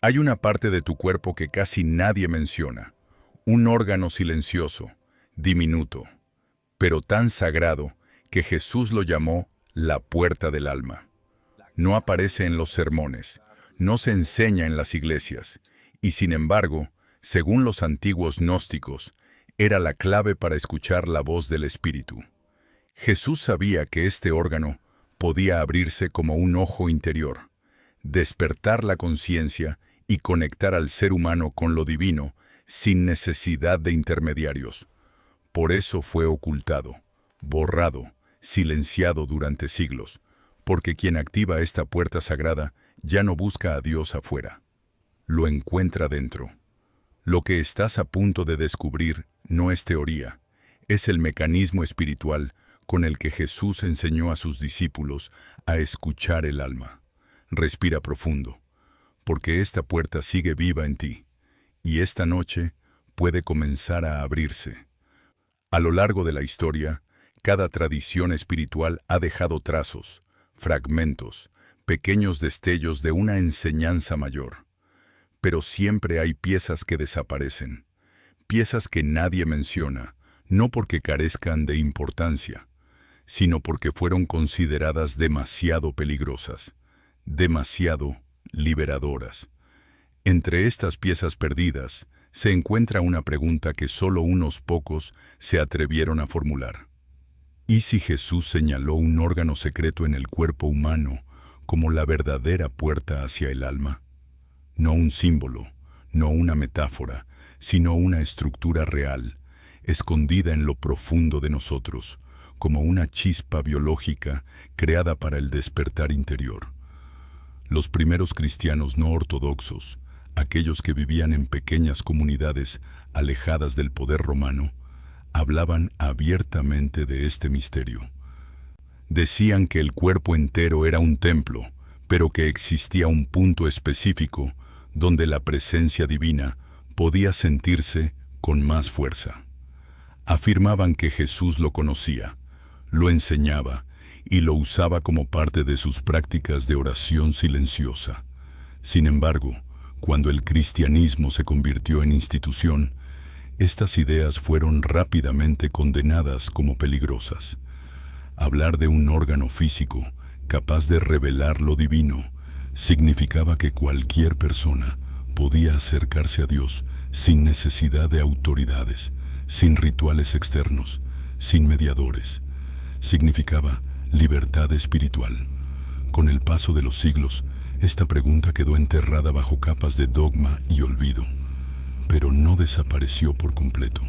Hay una parte de tu cuerpo que casi nadie menciona, un órgano silencioso, diminuto, pero tan sagrado que Jesús lo llamó la puerta del alma. No aparece en los sermones, no se enseña en las iglesias, y sin embargo, según los antiguos gnósticos, era la clave para escuchar la voz del Espíritu. Jesús sabía que este órgano podía abrirse como un ojo interior, despertar la conciencia y conectar al ser humano con lo divino sin necesidad de intermediarios. Por eso fue ocultado, borrado, silenciado durante siglos, porque quien activa esta puerta sagrada ya no busca a Dios afuera, lo encuentra dentro. Lo que estás a punto de descubrir no es teoría, es el mecanismo espiritual con el que Jesús enseñó a sus discípulos a escuchar el alma. Respira profundo, porque esta puerta sigue viva en ti, y esta noche puede comenzar a abrirse. A lo largo de la historia, cada tradición espiritual ha dejado trazos, fragmentos, pequeños destellos de una enseñanza mayor. Pero siempre hay piezas que desaparecen, piezas que nadie menciona, no porque carezcan de importancia, sino porque fueron consideradas demasiado peligrosas, demasiado liberadoras. Entre estas piezas perdidas se encuentra una pregunta que solo unos pocos se atrevieron a formular. ¿Y si Jesús señaló un órgano secreto en el cuerpo humano como la verdadera puerta hacia el alma? No un símbolo, no una metáfora, sino una estructura real, escondida en lo profundo de nosotros, como una chispa biológica creada para el despertar interior. Los primeros cristianos no ortodoxos, aquellos que vivían en pequeñas comunidades alejadas del poder romano, hablaban abiertamente de este misterio. Decían que el cuerpo entero era un templo, pero que existía un punto específico donde la presencia divina podía sentirse con más fuerza. Afirmaban que Jesús lo conocía, lo enseñaba y lo usaba como parte de sus prácticas de oración silenciosa. Sin embargo, cuando el cristianismo se convirtió en institución, estas ideas fueron rápidamente condenadas como peligrosas. Hablar de un órgano físico capaz de revelar lo divino significaba que cualquier persona podía acercarse a Dios sin necesidad de autoridades, sin rituales externos, sin mediadores. Significaba libertad espiritual. Con el paso de los siglos, esta pregunta quedó enterrada bajo capas de dogma y olvido, pero no desapareció por completo.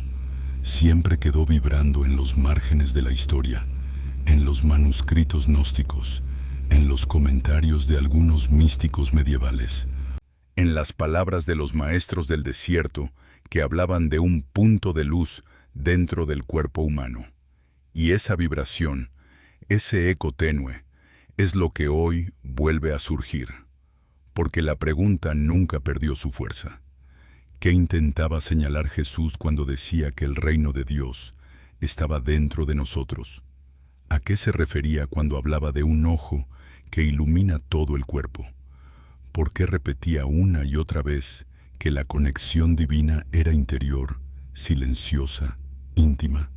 Siempre quedó vibrando en los márgenes de la historia, en los manuscritos gnósticos, en los comentarios de algunos místicos medievales, en las palabras de los maestros del desierto que hablaban de un punto de luz dentro del cuerpo humano. Y esa vibración, ese eco tenue, es lo que hoy vuelve a surgir, porque la pregunta nunca perdió su fuerza. ¿Qué intentaba señalar Jesús cuando decía que el reino de Dios estaba dentro de nosotros? ¿A qué se refería cuando hablaba de un ojo que ilumina todo el cuerpo? ¿Por qué repetía una y otra vez que la conexión divina era interior, silenciosa, íntima?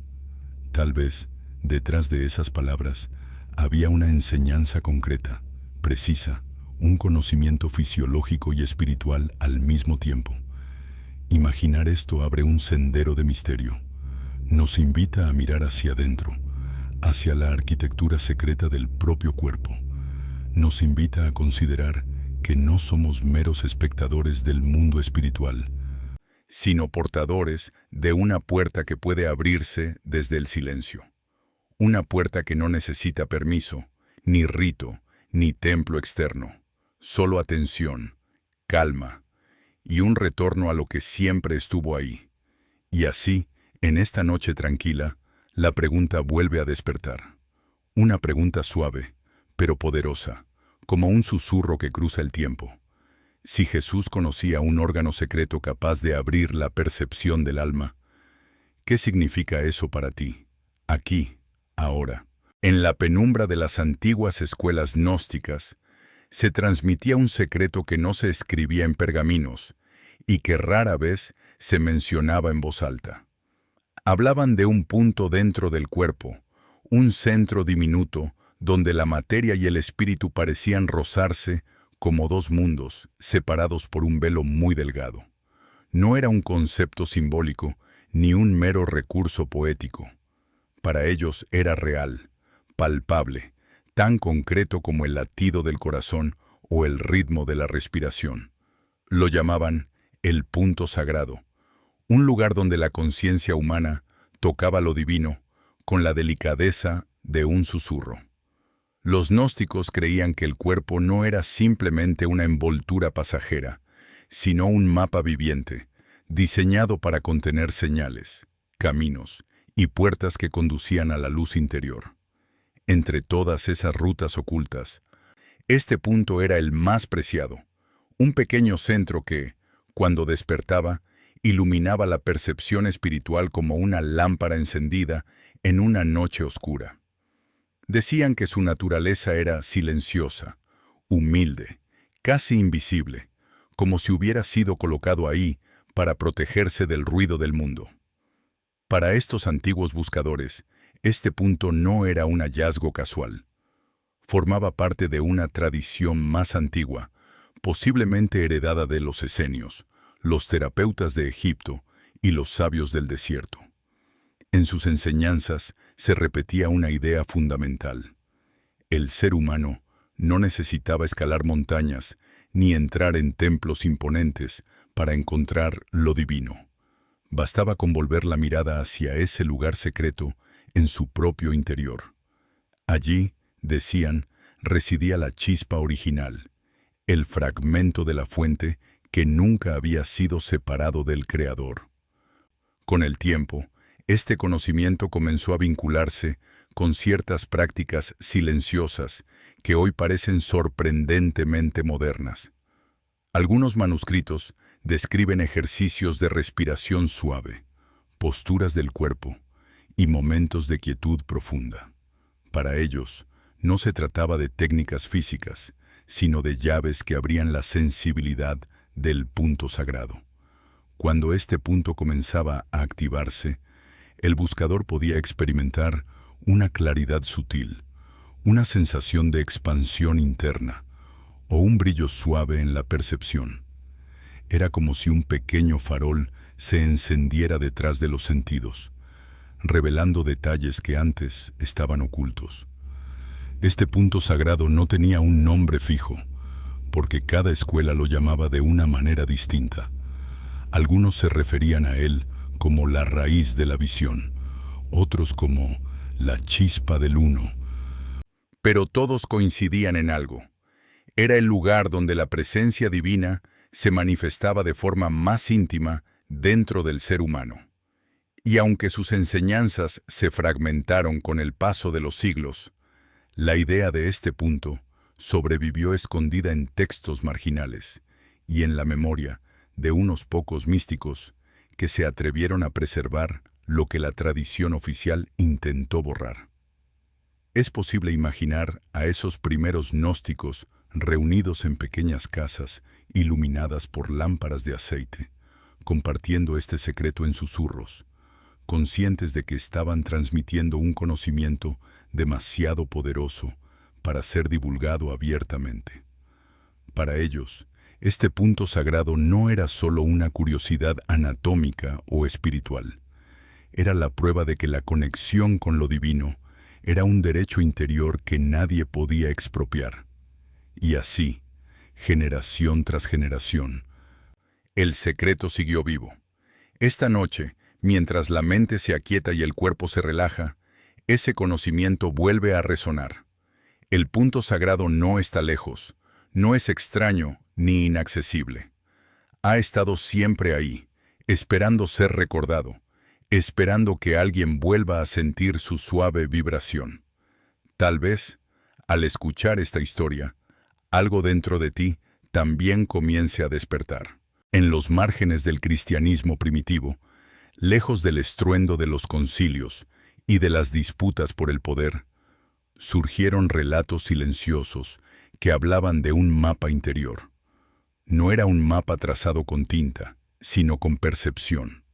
Tal vez, detrás de esas palabras, había una enseñanza concreta, precisa, un conocimiento fisiológico y espiritual al mismo tiempo. Imaginar esto abre un sendero de misterio. Nos invita a mirar hacia adentro, hacia la arquitectura secreta del propio cuerpo. Nos invita a considerar que no somos meros espectadores del mundo espiritual, sino portadores de una puerta que puede abrirse desde el silencio. Una puerta que no necesita permiso, ni rito, ni templo externo. Solo atención, calma y un retorno a lo que siempre estuvo ahí. Y así, en esta noche tranquila, la pregunta vuelve a despertar. Una pregunta suave, pero poderosa, como un susurro que cruza el tiempo. Si Jesús conocía un órgano secreto capaz de abrir la percepción del alma, ¿qué significa eso para ti, aquí, ahora? En la penumbra de las antiguas escuelas gnósticas, se transmitía un secreto que no se escribía en pergaminos y que rara vez se mencionaba en voz alta. Hablaban de un punto dentro del cuerpo, un centro diminuto donde la materia y el espíritu parecían rozarse como dos mundos separados por un velo muy delgado. No era un concepto simbólico ni un mero recurso poético. Para ellos era real, palpable, tan concreto como el latido del corazón o el ritmo de la respiración. Lo llamaban el punto sagrado, un lugar donde la conciencia humana tocaba lo divino con la delicadeza de un susurro. Los gnósticos creían que el cuerpo no era simplemente una envoltura pasajera, sino un mapa viviente, diseñado para contener señales, caminos y puertas que conducían a la luz interior. Entre todas esas rutas ocultas, este punto era el más preciado, un pequeño centro que, cuando despertaba, iluminaba la percepción espiritual como una lámpara encendida en una noche oscura. Decían que su naturaleza era silenciosa, humilde, casi invisible, como si hubiera sido colocado ahí para protegerse del ruido del mundo. Para estos antiguos buscadores, este punto no era un hallazgo casual. Formaba parte de una tradición más antigua, posiblemente heredada de los esenios, los terapeutas de Egipto y los sabios del desierto. En sus enseñanzas se repetía una idea fundamental. El ser humano no necesitaba escalar montañas ni entrar en templos imponentes para encontrar lo divino. Bastaba con volver la mirada hacia ese lugar secreto en su propio interior. Allí, decían, residía la chispa original, el fragmento de la fuente que nunca había sido separado del Creador. Con el tiempo, este conocimiento comenzó a vincularse con ciertas prácticas silenciosas que hoy parecen sorprendentemente modernas. Algunos manuscritos describen ejercicios de respiración suave, posturas del cuerpo y momentos de quietud profunda. Para ellos, no se trataba de técnicas físicas, sino de llaves que abrían la sensibilidad del punto sagrado. Cuando este punto comenzaba a activarse, el buscador podía experimentar una claridad sutil, una sensación de expansión interna o un brillo suave en la percepción. Era como si un pequeño farol se encendiera detrás de los sentidos, revelando detalles que antes estaban ocultos. Este punto sagrado no tenía un nombre fijo, porque cada escuela lo llamaba de una manera distinta. Algunos se referían a él como la raíz de la visión, otros como la chispa del uno. Pero todos coincidían en algo. Era el lugar donde la presencia divina se manifestaba de forma más íntima dentro del ser humano. Y aunque sus enseñanzas se fragmentaron con el paso de los siglos, la idea de este punto sobrevivió escondida en textos marginales y en la memoria de unos pocos místicos que se atrevieron a preservar lo que la tradición oficial intentó borrar. Es posible imaginar a esos primeros gnósticos reunidos en pequeñas casas iluminadas por lámparas de aceite, compartiendo este secreto en susurros, conscientes de que estaban transmitiendo un conocimiento demasiado poderoso para ser divulgado abiertamente. Para ellos, este punto sagrado no era solo una curiosidad anatómica o espiritual. Era la prueba de que la conexión con lo divino era un derecho interior que nadie podía expropiar. Y así, generación tras generación, el secreto siguió vivo. Esta noche, mientras la mente se aquieta y el cuerpo se relaja, ese conocimiento vuelve a resonar. El punto sagrado no está lejos, no es extraño ni inaccesible. Ha estado siempre ahí, esperando ser recordado, esperando que alguien vuelva a sentir su suave vibración. Tal vez, al escuchar esta historia, algo dentro de ti también comience a despertar. En los márgenes del cristianismo primitivo, lejos del estruendo de los concilios y de las disputas por el poder, surgieron relatos silenciosos que hablaban de un mapa interior. No era un mapa trazado con tinta, sino con percepción.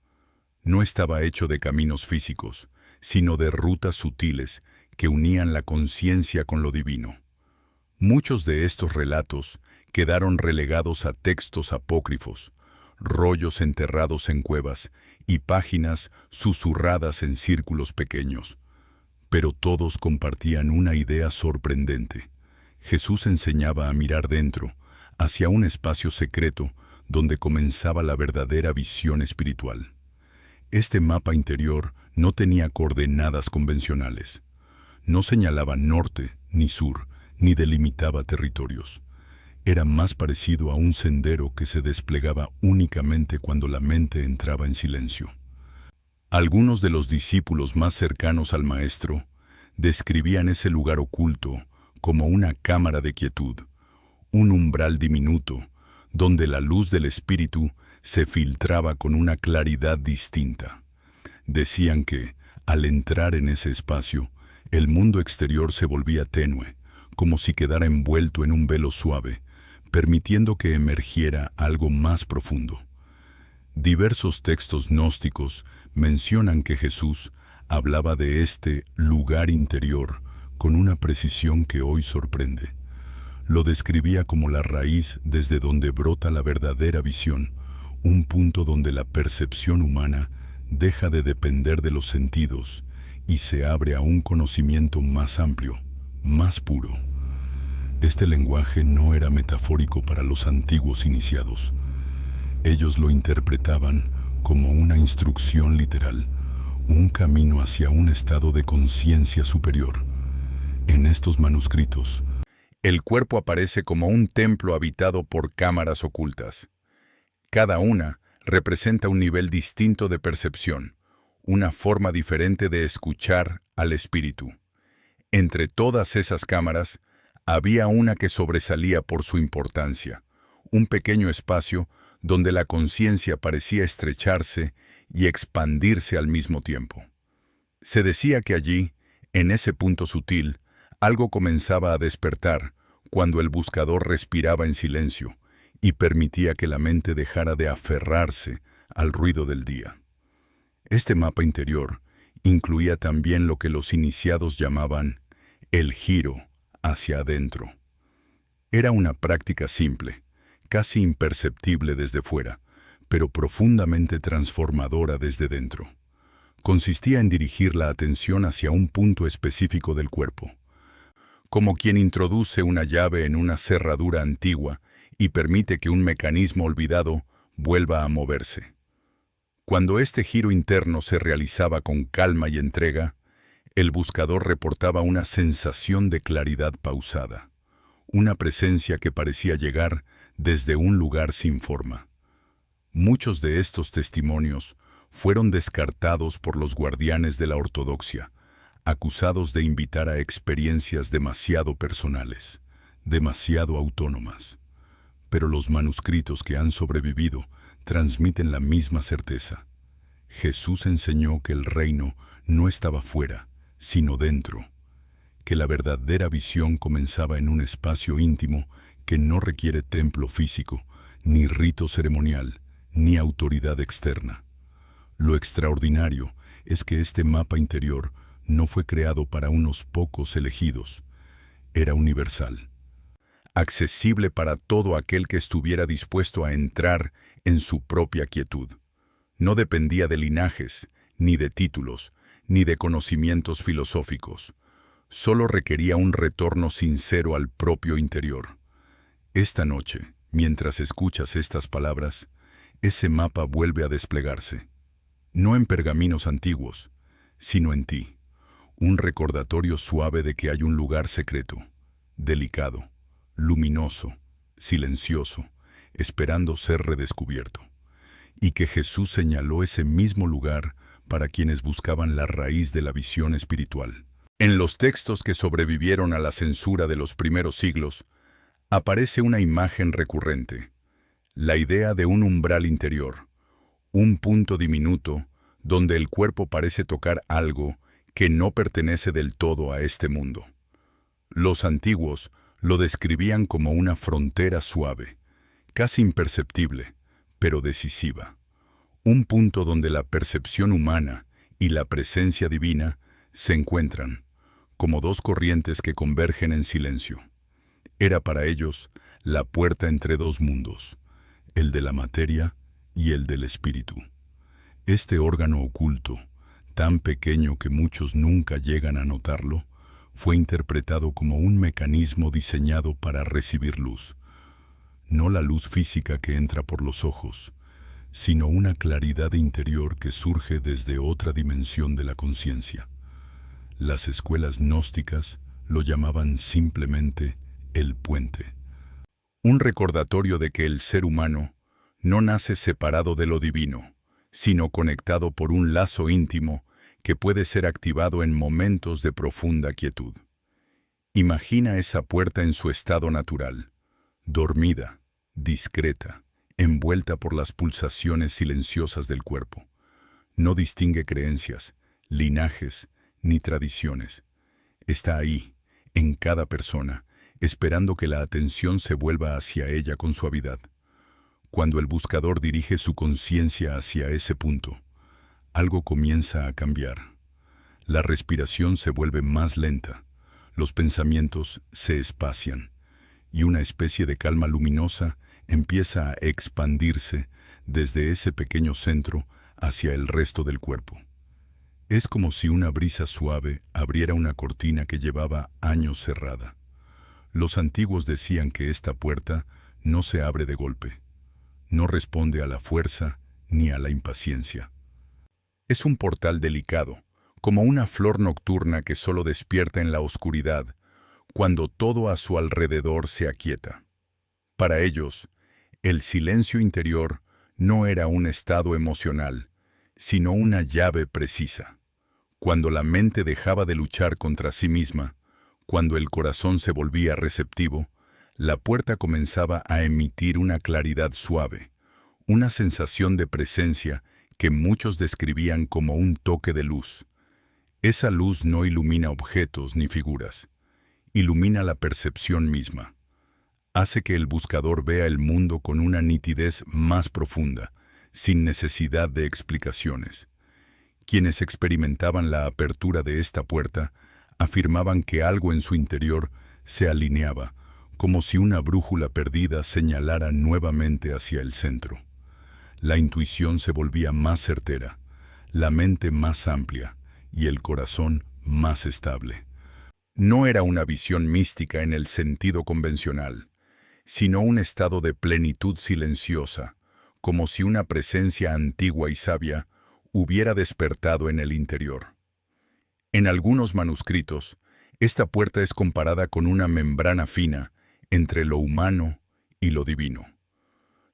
No estaba hecho de caminos físicos, sino de rutas sutiles que unían la conciencia con lo divino. Muchos de estos relatos quedaron relegados a textos apócrifos, rollos enterrados en cuevas y páginas susurradas en círculos pequeños. Pero todos compartían una idea sorprendente. Jesús enseñaba a mirar dentro, hacia un espacio secreto donde comenzaba la verdadera visión espiritual. Este mapa interior no tenía coordenadas convencionales. No señalaba norte ni sur, ni delimitaba territorios. Era más parecido a un sendero que se desplegaba únicamente cuando la mente entraba en silencio. Algunos de los discípulos más cercanos al Maestro describían ese lugar oculto como una cámara de quietud, un umbral diminuto, donde la luz del Espíritu se filtraba con una claridad distinta. Decían que, al entrar en ese espacio, el mundo exterior se volvía tenue, como si quedara envuelto en un velo suave, permitiendo que emergiera algo más profundo. Diversos textos gnósticos mencionan que Jesús hablaba de este lugar interior con una precisión que hoy sorprende. Lo describía como la raíz desde donde brota la verdadera visión, un punto donde la percepción humana deja de depender de los sentidos y se abre a un conocimiento más amplio, más puro. Este lenguaje no era metafórico para los antiguos iniciados. Ellos lo interpretaban como una instrucción literal, un camino hacia un estado de conciencia superior. En estos manuscritos, el cuerpo aparece como un templo habitado por cámaras ocultas. Cada una representa un nivel distinto de percepción, una forma diferente de escuchar al espíritu. Entre todas esas cámaras, había una que sobresalía por su importancia, un pequeño espacio donde la conciencia parecía estrecharse y expandirse al mismo tiempo. Se decía que allí, en ese punto sutil, algo comenzaba a despertar cuando el buscador respiraba en silencio y permitía que la mente dejara de aferrarse al ruido del día. Este mapa interior incluía también lo que los iniciados llamaban el giro hacia adentro. Era una práctica simple, casi imperceptible desde fuera, pero profundamente transformadora desde dentro. Consistía en dirigir la atención hacia un punto específico del cuerpo, como quien introduce una llave en una cerradura antigua y permite que un mecanismo olvidado vuelva a moverse. Cuando este giro interno se realizaba con calma y entrega, el buscador reportaba una sensación de claridad pausada, una presencia que parecía llegar desde un lugar sin forma. Muchos de estos testimonios fueron descartados por los guardianes de la ortodoxia, acusados de invitar a experiencias demasiado personales, demasiado autónomas. Pero los manuscritos que han sobrevivido transmiten la misma certeza. Jesús enseñó que el reino no estaba fuera, sino dentro, que la verdadera visión comenzaba en un espacio íntimo que no requiere templo físico, ni rito ceremonial, ni autoridad externa. Lo extraordinario es que este mapa interior no fue creado para unos pocos elegidos, era universal, accesible para todo aquel que estuviera dispuesto a entrar en su propia quietud. No dependía de linajes, ni de títulos, ni de conocimientos filosóficos. Solo requería un retorno sincero al propio interior. Esta noche, mientras escuchas estas palabras, ese mapa vuelve a desplegarse. No en pergaminos antiguos, sino en ti. Un recordatorio suave de que hay un lugar secreto, delicado, luminoso, silencioso, esperando ser redescubierto. Y que Jesús señaló ese mismo lugar para quienes buscaban la raíz de la visión espiritual. En los textos que sobrevivieron a la censura de los primeros siglos, aparece una imagen recurrente, la idea de un umbral interior, un punto diminuto donde el cuerpo parece tocar algo que no pertenece del todo a este mundo. Los antiguos Lo describían como una frontera suave, casi imperceptible, pero decisiva. Un punto donde la percepción humana y la presencia divina se encuentran, como dos corrientes que convergen en silencio. Era para ellos la puerta entre dos mundos, el de la materia y el del espíritu. Este órgano oculto, tan pequeño que muchos nunca llegan a notarlo, fue interpretado como un mecanismo diseñado para recibir luz. No la luz física que entra por los ojos, sino una claridad interior que surge desde otra dimensión de la conciencia. Las escuelas gnósticas lo llamaban simplemente el puente. Un recordatorio de que el ser humano no nace separado de lo divino, sino conectado por un lazo íntimo que puede ser activado en momentos de profunda quietud. Imagina esa puerta en su estado natural, dormida, discreta, envuelta por las pulsaciones silenciosas del cuerpo. No distingue creencias, linajes, ni tradiciones. Está ahí, en cada persona, esperando que la atención se vuelva hacia ella con suavidad. Cuando el buscador dirige su conciencia hacia ese punto, algo comienza a cambiar. La respiración se vuelve más lenta, los pensamientos se espacian, y una especie de calma luminosa empieza a expandirse desde ese pequeño centro hacia el resto del cuerpo. Es como si una brisa suave abriera una cortina que llevaba años cerrada. Los antiguos decían que esta puerta no se abre de golpe, no responde a la fuerza ni a la impaciencia. Es un portal delicado, como una flor nocturna que solo despierta en la oscuridad, cuando todo a su alrededor se aquieta. Para ellos, el silencio interior no era un estado emocional, sino una llave precisa. Cuando la mente dejaba de luchar contra sí misma, cuando el corazón se volvía receptivo, la puerta comenzaba a emitir una claridad suave, una sensación de presencia que muchos describían como un toque de luz. Esa luz no ilumina objetos ni figuras, ilumina la percepción misma. Hace que el buscador vea el mundo con una nitidez más profunda, sin necesidad de explicaciones. Quienes experimentaban la apertura de esta puerta afirmaban que algo en su interior se alineaba, como si una brújula perdida señalara nuevamente hacia el centro. La intuición se volvía más certera, la mente más amplia y el corazón más estable. No era una visión mística en el sentido convencional, sino un estado de plenitud silenciosa, como si una presencia antigua y sabia hubiera despertado en el interior. En algunos manuscritos, esta puerta es comparada con una membrana fina entre lo humano y lo divino.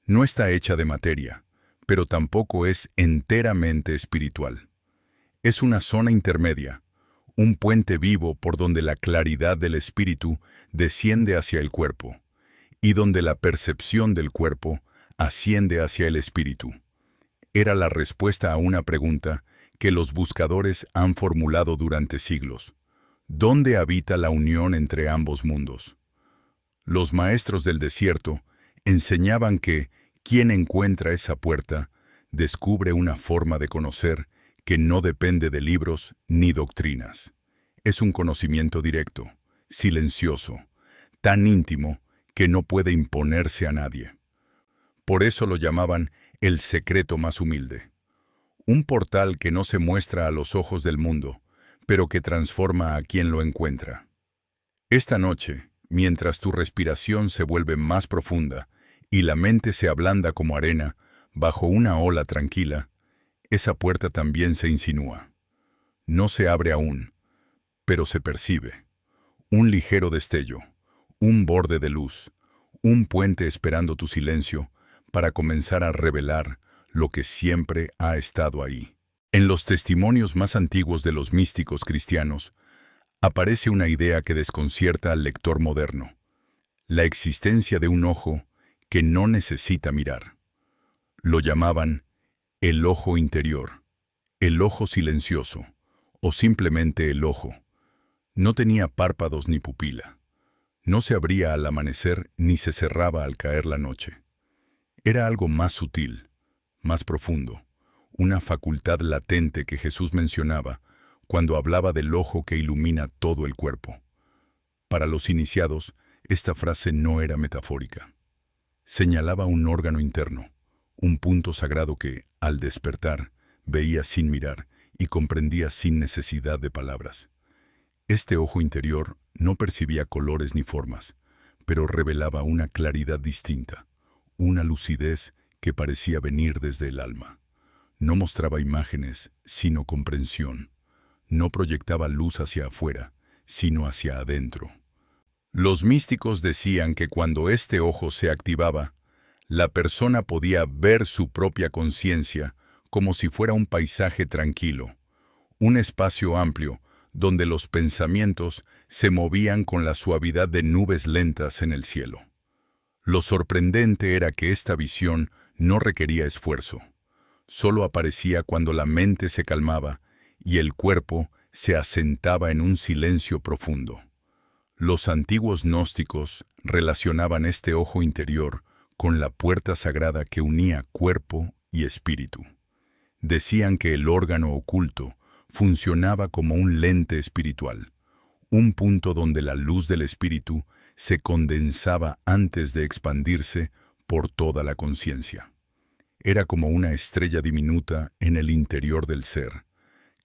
No está hecha de materia, pero tampoco es enteramente espiritual. Es una zona intermedia, un puente vivo por donde la claridad del espíritu desciende hacia el cuerpo, y donde la percepción del cuerpo asciende hacia el espíritu. Era la respuesta a una pregunta que los buscadores han formulado durante siglos. ¿Dónde habita la unión entre ambos mundos? Los maestros del desierto enseñaban que quien encuentra esa puerta descubre una forma de conocer que no depende de libros ni doctrinas. Es un conocimiento directo, silencioso, tan íntimo que no puede imponerse a nadie. Por eso lo llamaban el secreto más humilde. Un portal que no se muestra a los ojos del mundo, pero que transforma a quien lo encuentra. Esta noche, mientras tu respiración se vuelve más profunda y la mente se ablanda como arena bajo una ola tranquila, esa puerta también se insinúa. No se abre aún, pero se percibe. Un ligero destello, un borde de luz, un puente esperando tu silencio para comenzar a revelar lo que siempre ha estado ahí. En los testimonios más antiguos de los místicos cristianos, aparece una idea que desconcierta al lector moderno: la existencia de un ojo que no necesita mirar. Lo llamaban el ojo interior, el ojo silencioso, o simplemente el ojo. No tenía párpados ni pupila. No se abría al amanecer ni se cerraba al caer la noche. Era algo más sutil, más profundo, una facultad latente que Jesús mencionaba cuando hablaba del ojo que ilumina todo el cuerpo. Para los iniciados, esta frase no era metafórica. Señalaba un órgano interno, un punto sagrado que, al despertar, veía sin mirar y comprendía sin necesidad de palabras. Este ojo interior no percibía colores ni formas, pero revelaba una claridad distinta, una lucidez que parecía venir desde el alma. No mostraba imágenes, sino comprensión. No proyectaba luz hacia afuera, sino hacia adentro. Los místicos decían que cuando este ojo se activaba, la persona podía ver su propia conciencia como si fuera un paisaje tranquilo, un espacio amplio donde los pensamientos se movían con la suavidad de nubes lentas en el cielo. Lo sorprendente era que esta visión no requería esfuerzo. Solo aparecía cuando la mente se calmaba y el cuerpo se asentaba en un silencio profundo. Los antiguos gnósticos relacionaban este ojo interior con la puerta sagrada que unía cuerpo y espíritu. Decían que el órgano oculto funcionaba como un lente espiritual, un punto donde la luz del espíritu se condensaba antes de expandirse por toda la conciencia. Era como una estrella diminuta en el interior del ser,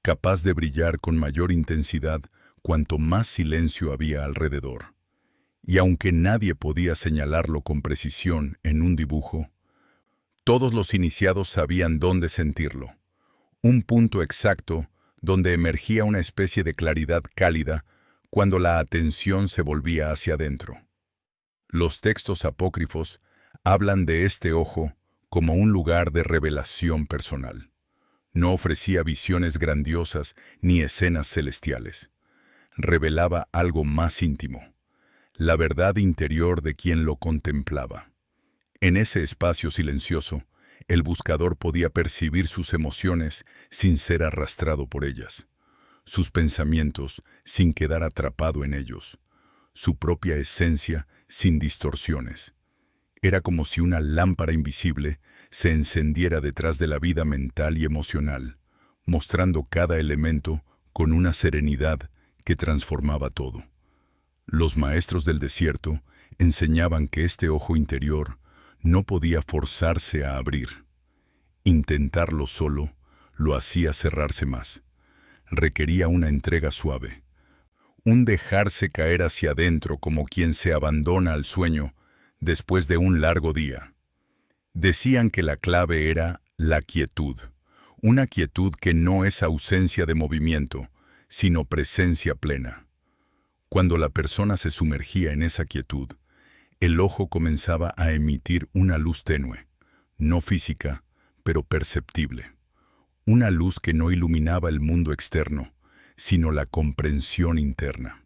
capaz de brillar con mayor intensidad cuanto más silencio había alrededor. Y aunque nadie podía señalarlo con precisión en un dibujo, todos los iniciados sabían dónde sentirlo. Un punto exacto donde emergía una especie de claridad cálida cuando la atención se volvía hacia adentro. Los textos apócrifos hablan de este ojo como un lugar de revelación personal. No ofrecía visiones grandiosas ni escenas celestiales. Revelaba algo más íntimo, la verdad interior de quien lo contemplaba. En ese espacio silencioso, el buscador podía percibir sus emociones sin ser arrastrado por ellas, sus pensamientos sin quedar atrapado en ellos, su propia esencia sin distorsiones. Era como si una lámpara invisible se encendiera detrás de la vida mental y emocional, mostrando cada elemento con una serenidad que transformaba todo. Los maestros del desierto enseñaban que este ojo interior no podía forzarse a abrir. Intentarlo solo lo hacía cerrarse más. Requería una entrega suave, un dejarse caer hacia adentro como quien se abandona al sueño después de un largo día. Decían que la clave era la quietud, una quietud que no es ausencia de movimiento, sino presencia plena. Cuando la persona se sumergía en esa quietud, el ojo comenzaba a emitir una luz tenue, no física, pero perceptible. Una luz que no iluminaba el mundo externo, sino la comprensión interna.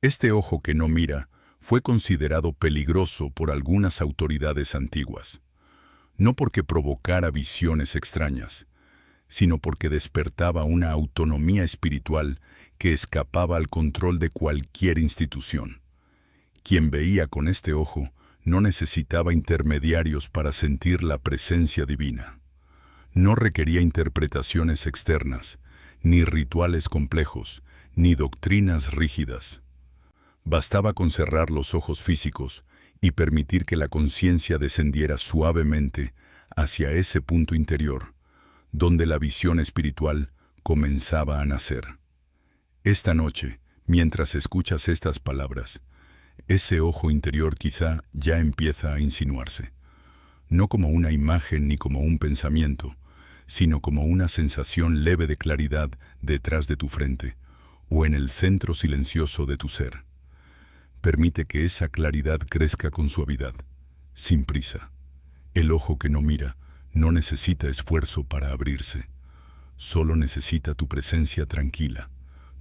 Este ojo que no mira fue considerado peligroso por algunas autoridades antiguas, no porque provocara visiones extrañas, sino porque despertaba una autonomía espiritual que escapaba al control de cualquier institución. Quien veía con este ojo no necesitaba intermediarios para sentir la presencia divina. No requería interpretaciones externas, ni rituales complejos, ni doctrinas rígidas. Bastaba con cerrar los ojos físicos y permitir que la conciencia descendiera suavemente hacia ese punto interior, donde la visión espiritual comenzaba a nacer. Esta noche, mientras escuchas estas palabras, ese ojo interior quizá ya empieza a insinuarse, no como una imagen ni como un pensamiento, sino como una sensación leve de claridad detrás de tu frente o en el centro silencioso de tu ser. Permite que esa claridad crezca con suavidad, sin prisa. El ojo que no mira no necesita esfuerzo para abrirse, solo necesita tu presencia tranquila,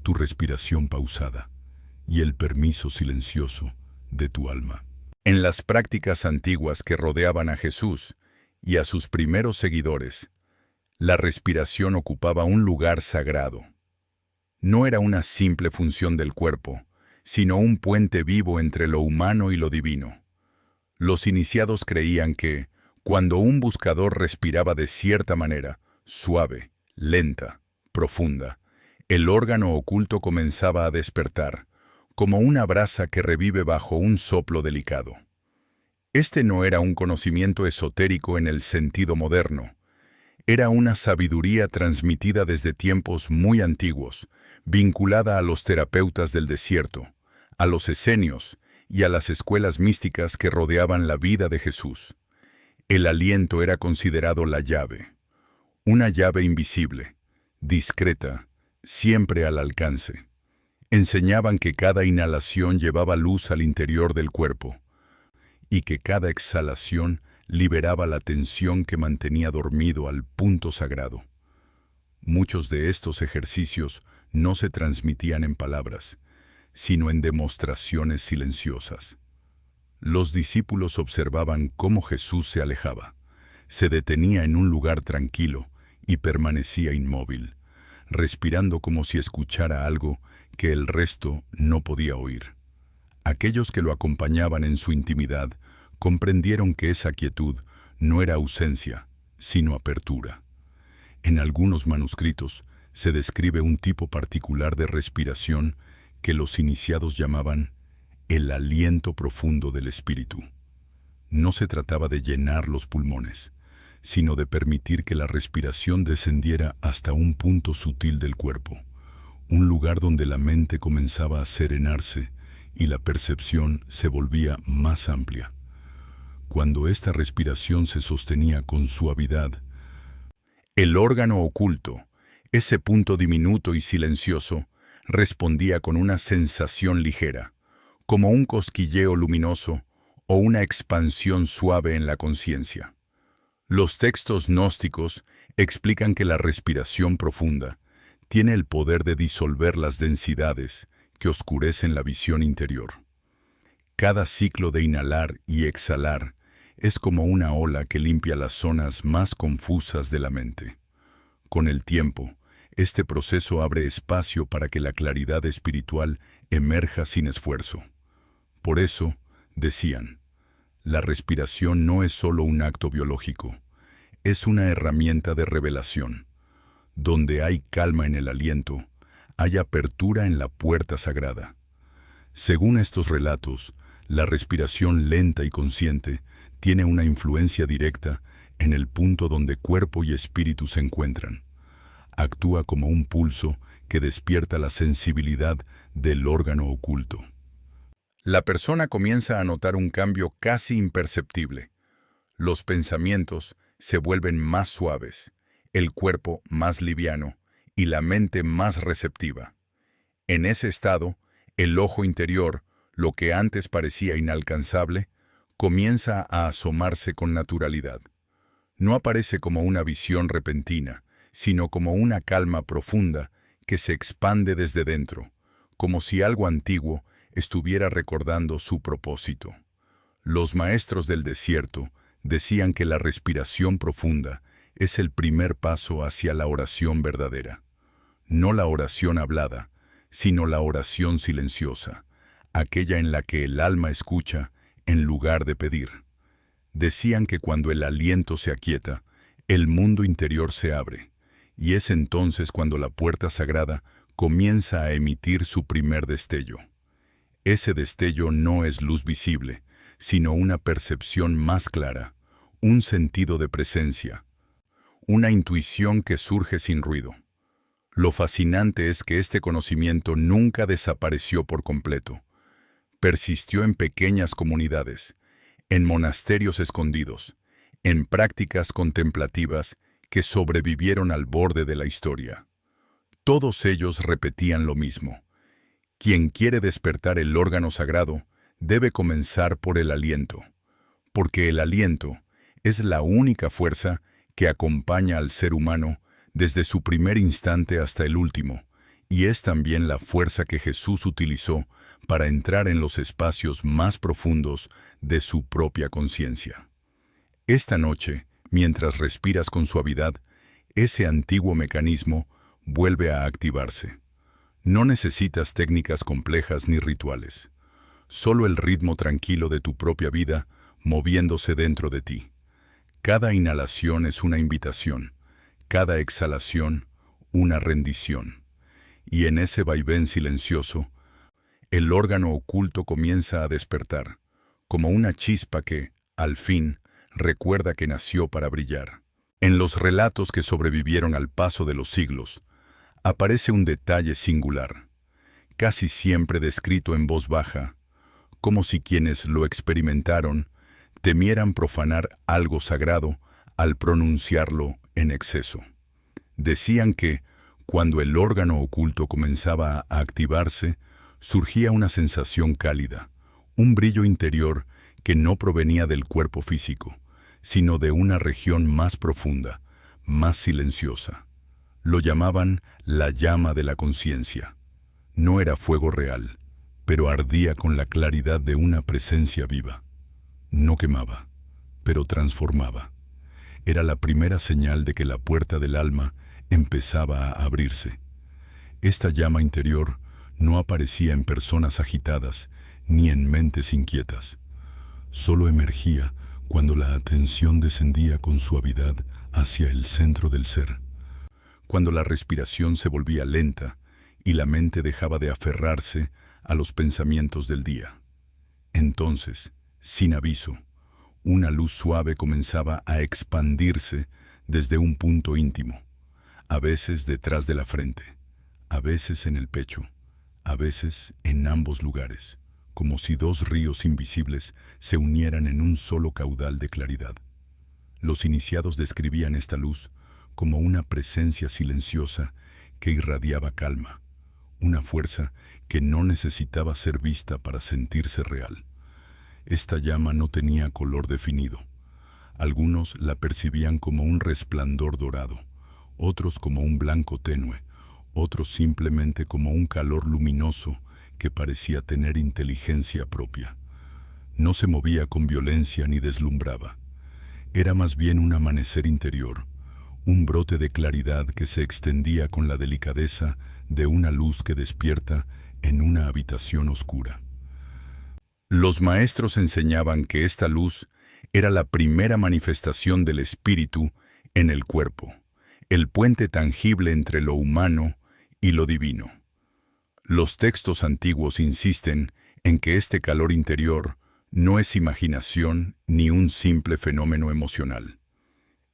tu respiración pausada y el permiso silencioso de tu alma. En las prácticas antiguas que rodeaban a Jesús y a sus primeros seguidores, la respiración ocupaba un lugar sagrado. No era una simple función del cuerpo, sino un puente vivo entre lo humano y lo divino. Los iniciados creían que, cuando un buscador respiraba de cierta manera, suave, lenta, profunda, el órgano oculto comenzaba a despertar, como una brasa que revive bajo un soplo delicado. Este no era un conocimiento esotérico en el sentido moderno. Era una sabiduría transmitida desde tiempos muy antiguos, vinculada a los terapeutas del desierto, a los esenios y a las escuelas místicas que rodeaban la vida de Jesús. El aliento era considerado la llave, una llave invisible, discreta, siempre al alcance. Enseñaban que cada inhalación llevaba luz al interior del cuerpo y que cada exhalación liberaba la tensión que mantenía dormido al punto sagrado. Muchos de estos ejercicios no se transmitían en palabras, sino en demostraciones silenciosas. Los discípulos observaban cómo Jesús se alejaba, se detenía en un lugar tranquilo y permanecía inmóvil, respirando como si escuchara algo que el resto no podía oír. Aquellos que lo acompañaban en su intimidad comprendieron que esa quietud no era ausencia, sino apertura. En algunos manuscritos se describe un tipo particular de respiración que los iniciados llamaban el aliento profundo del espíritu. No se trataba de llenar los pulmones, sino de permitir que la respiración descendiera hasta un punto sutil del cuerpo, un lugar donde la mente comenzaba a serenarse y la percepción se volvía más amplia. Cuando esta respiración se sostenía con suavidad, el órgano oculto, ese punto diminuto y silencioso, respondía con una sensación ligera, como un cosquilleo luminoso o una expansión suave en la conciencia. Los textos gnósticos explican que la respiración profunda tiene el poder de disolver las densidades que oscurecen la visión interior. Cada ciclo de inhalar y exhalar es como una ola que limpia las zonas más confusas de la mente. Con el tiempo, este proceso abre espacio para que la claridad espiritual emerja sin esfuerzo. Por eso, decían, la respiración no es solo un acto biológico, es una herramienta de revelación. Donde hay calma en el aliento, hay apertura en la puerta sagrada. Según estos relatos, la respiración lenta y consciente tiene una influencia directa en el punto donde cuerpo y espíritu se encuentran. Actúa como un pulso que despierta la sensibilidad del órgano oculto. La persona comienza a notar un cambio casi imperceptible. Los pensamientos se vuelven más suaves, el cuerpo más liviano y la mente más receptiva. En ese estado, el ojo interior, lo que antes parecía inalcanzable, comienza a asomarse con naturalidad. No aparece como una visión repentina, sino como una calma profunda que se expande desde dentro, como si algo antiguo estuviera recordando su propósito. Los maestros del desierto decían que la respiración profunda es el primer paso hacia la oración verdadera. No la oración hablada, sino la oración silenciosa, aquella en la que el alma escucha en lugar de pedir. Decían que cuando el aliento se aquieta, el mundo interior se abre, y es entonces cuando la puerta sagrada comienza a emitir su primer destello. Ese destello no es luz visible, sino una percepción más clara, un sentido de presencia, una intuición que surge sin ruido. Lo fascinante es que este conocimiento nunca desapareció por completo. Persistió en pequeñas comunidades, en monasterios escondidos, en prácticas contemplativas que sobrevivieron al borde de la historia. Todos ellos repetían lo mismo. Quien quiere despertar el órgano sagrado debe comenzar por el aliento, porque el aliento es la única fuerza que acompaña al ser humano desde su primer instante hasta el último, y es también la fuerza que Jesús utilizó para entrar en los espacios más profundos de su propia conciencia. Esta noche, mientras respiras con suavidad, ese antiguo mecanismo vuelve a activarse. No necesitas técnicas complejas ni rituales. Solo el ritmo tranquilo de tu propia vida moviéndose dentro de ti. Cada inhalación es una invitación, cada exhalación una rendición. Y en ese vaivén silencioso, el órgano oculto comienza a despertar, como una chispa que, al fin, recuerda que nació para brillar. En los relatos que sobrevivieron al paso de los siglos, aparece un detalle singular, casi siempre descrito en voz baja, como si quienes lo experimentaron temieran profanar algo sagrado al pronunciarlo en exceso. Decían que, cuando el órgano oculto comenzaba a activarse, surgía una sensación cálida, un brillo interior que no provenía del cuerpo físico, sino de una región más profunda, más silenciosa. Lo llamaban la llama de la conciencia. No era fuego real, pero ardía con la claridad de una presencia viva. No quemaba, pero transformaba. Era la primera señal de que la puerta del alma empezaba a abrirse. Esta llama interior no aparecía en personas agitadas ni en mentes inquietas. Solo emergía cuando la atención descendía con suavidad hacia el centro del ser, cuando la respiración se volvía lenta y la mente dejaba de aferrarse a los pensamientos del día. Entonces, sin aviso, una luz suave comenzaba a expandirse desde un punto íntimo, a veces detrás de la frente, a veces en el pecho, a veces en ambos lugares, como si dos ríos invisibles se unieran en un solo caudal de claridad. Los iniciados describían esta luz como una presencia silenciosa que irradiaba calma, una fuerza que no necesitaba ser vista para sentirse real. Esta llama no tenía color definido. Algunos la percibían como un resplandor dorado, otros como un blanco tenue, otros simplemente como un calor luminoso que parecía tener inteligencia propia. No se movía con violencia ni deslumbraba. Era más bien un amanecer interior, un brote de claridad que se extendía con la delicadeza de una luz que despierta en una habitación oscura. Los maestros enseñaban que esta luz era la primera manifestación del espíritu en el cuerpo, el puente tangible entre lo humano y lo divino. Los textos antiguos insisten en que este calor interior no es imaginación ni un simple fenómeno emocional.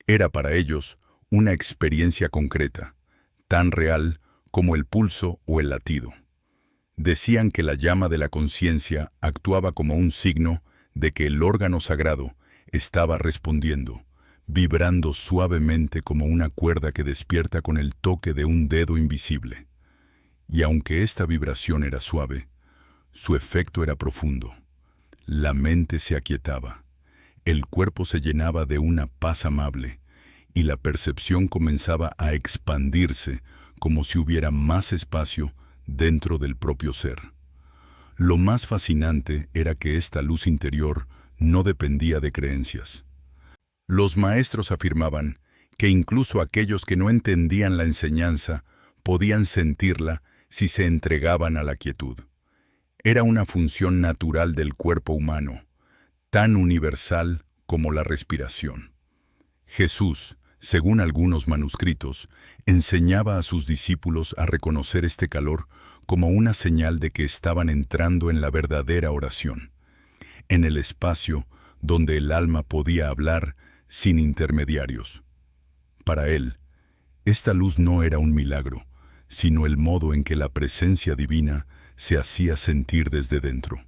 Era para ellos una experiencia concreta, tan real como el pulso o el latido. Decían que la llama de la conciencia actuaba como un signo de que el órgano sagrado estaba respondiendo, vibrando suavemente como una cuerda que despierta con el toque de un dedo invisible. Y aunque esta vibración era suave, su efecto era profundo. La mente se aquietaba, el cuerpo se llenaba de una paz amable, y la percepción comenzaba a expandirse como si hubiera más espacio dentro del propio ser. Lo más fascinante era que esta luz interior no dependía de creencias. Los maestros afirmaban que incluso aquellos que no entendían la enseñanza podían sentirla si se entregaban a la quietud. Era una función natural del cuerpo humano, tan universal como la respiración. Jesús, según algunos manuscritos, enseñaba a sus discípulos a reconocer este calor como una señal de que estaban entrando en la verdadera oración, en el espacio donde el alma podía hablar sin intermediarios. Para él, esta luz no era un milagro, sino el modo en que la presencia divina se hacía sentir desde dentro.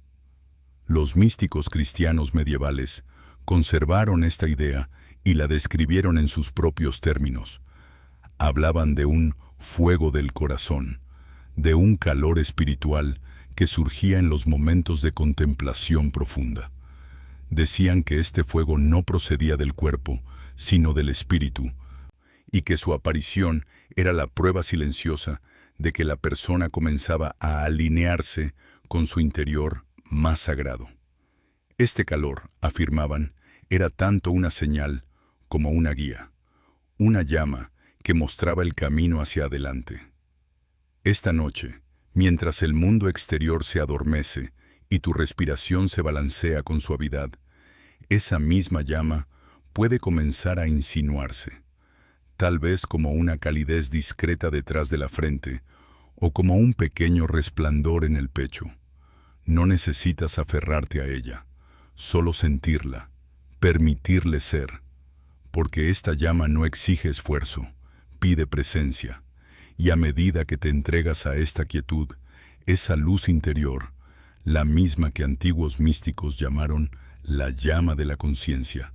Los místicos cristianos medievales conservaron esta idea y la describieron en sus propios términos. Hablaban de un fuego del corazón, de un calor espiritual que surgía en los momentos de contemplación profunda. Decían que este fuego no procedía del cuerpo, sino del espíritu, y que su aparición era la prueba silenciosa de que la persona comenzaba a alinearse con su interior más sagrado. Este calor, afirmaban, era tanto una señal como una guía, una llama que mostraba el camino hacia adelante. Esta noche, Mientras el mundo exterior se adormece y tu respiración se balancea con suavidad, esa misma llama puede comenzar a insinuarse, tal vez como una calidez discreta detrás de la frente o como un pequeño resplandor en el pecho. No necesitas aferrarte a ella, solo sentirla, permitirle ser, porque esta llama no exige esfuerzo, pide presencia, y a medida que te entregas a esta quietud, esa luz interior, la misma que antiguos místicos llamaron la llama de la conciencia,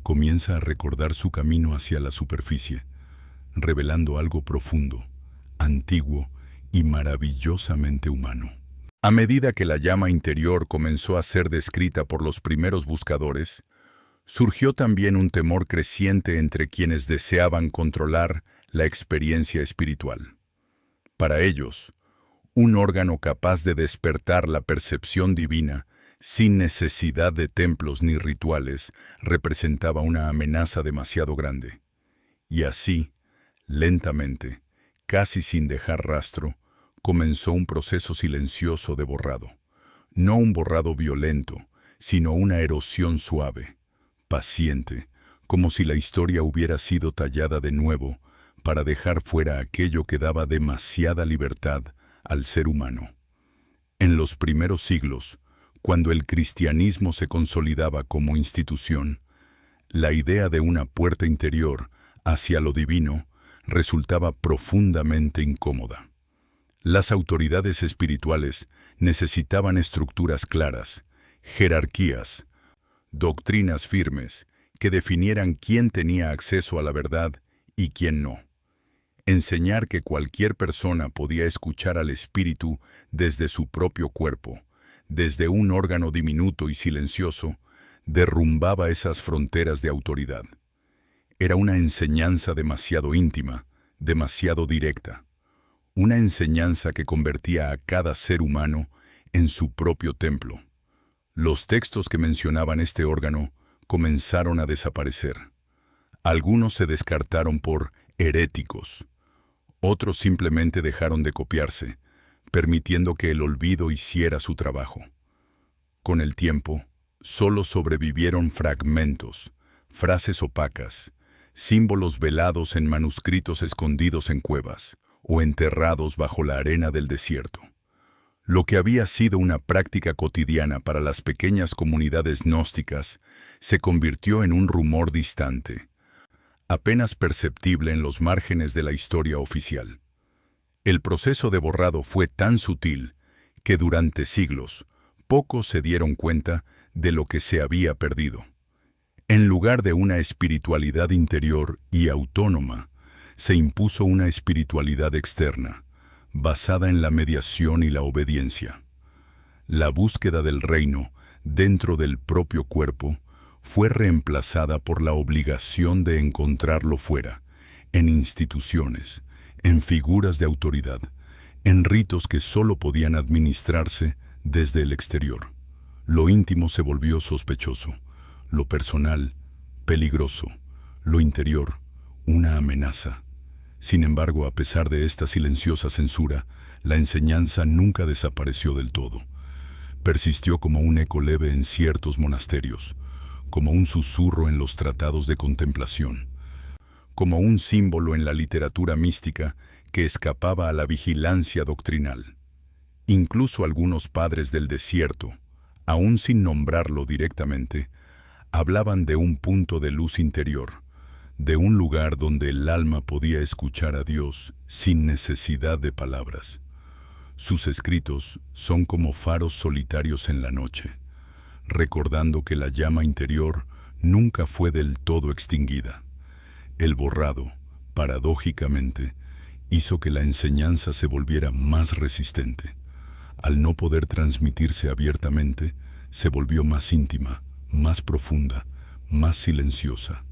comienza a recordar su camino hacia la superficie, revelando algo profundo, antiguo y maravillosamente humano. A medida que la llama interior comenzó a ser descrita por los primeros buscadores, surgió también un temor creciente entre quienes deseaban controlar la experiencia espiritual. Para ellos, un órgano capaz de despertar la percepción divina sin necesidad de templos ni rituales representaba una amenaza demasiado grande. Y así, lentamente, casi sin dejar rastro, comenzó un proceso silencioso de borrado. No un borrado violento, sino una erosión suave, paciente, como si la historia hubiera sido tallada de nuevo para dejar fuera aquello que daba demasiada libertad al ser humano. En los primeros siglos, cuando el cristianismo se consolidaba como institución, la idea de una puerta interior hacia lo divino resultaba profundamente incómoda. Las autoridades espirituales necesitaban estructuras claras, jerarquías, doctrinas firmes que definieran quién tenía acceso a la verdad y quién no. Enseñar que cualquier persona podía escuchar al espíritu desde su propio cuerpo, desde un órgano diminuto y silencioso, derrumbaba esas fronteras de autoridad. Era una enseñanza demasiado íntima, demasiado directa. Una enseñanza que convertía a cada ser humano en su propio templo. Los textos que mencionaban este órgano comenzaron a desaparecer. Algunos se descartaron por heréticos. Otros simplemente dejaron de copiarse, permitiendo que el olvido hiciera su trabajo. Con el tiempo, solo sobrevivieron fragmentos, frases opacas, símbolos velados en manuscritos escondidos en cuevas o enterrados bajo la arena del desierto. Lo que había sido una práctica cotidiana para las pequeñas comunidades gnósticas se convirtió en un rumor distante, apenas perceptible en los márgenes de la historia oficial. El proceso de borrado fue tan sutil que durante siglos pocos se dieron cuenta de lo que se había perdido. En lugar de una espiritualidad interior y autónoma, se impuso una espiritualidad externa, basada en la mediación y la obediencia. La búsqueda del reino dentro del propio cuerpo fue reemplazada por la obligación de encontrarlo fuera, en instituciones, en figuras de autoridad, en ritos que solo podían administrarse desde el exterior. Lo íntimo se volvió sospechoso, lo personal, peligroso, lo interior, una amenaza. Sin embargo, a pesar de esta silenciosa censura, la enseñanza nunca desapareció del todo. Persistió como un eco leve en ciertos monasterios, como un susurro en los tratados de contemplación, como un símbolo en la literatura mística que escapaba a la vigilancia doctrinal. Incluso algunos padres del desierto, aún sin nombrarlo directamente, hablaban de un punto de luz interior, de un lugar donde el alma podía escuchar a Dios sin necesidad de palabras. Sus escritos son como faros solitarios en la noche, recordando que la llama interior nunca fue del todo extinguida. El borrado, paradójicamente, hizo que la enseñanza se volviera más resistente. Al no poder transmitirse abiertamente, se volvió más íntima, más profunda, más silenciosa.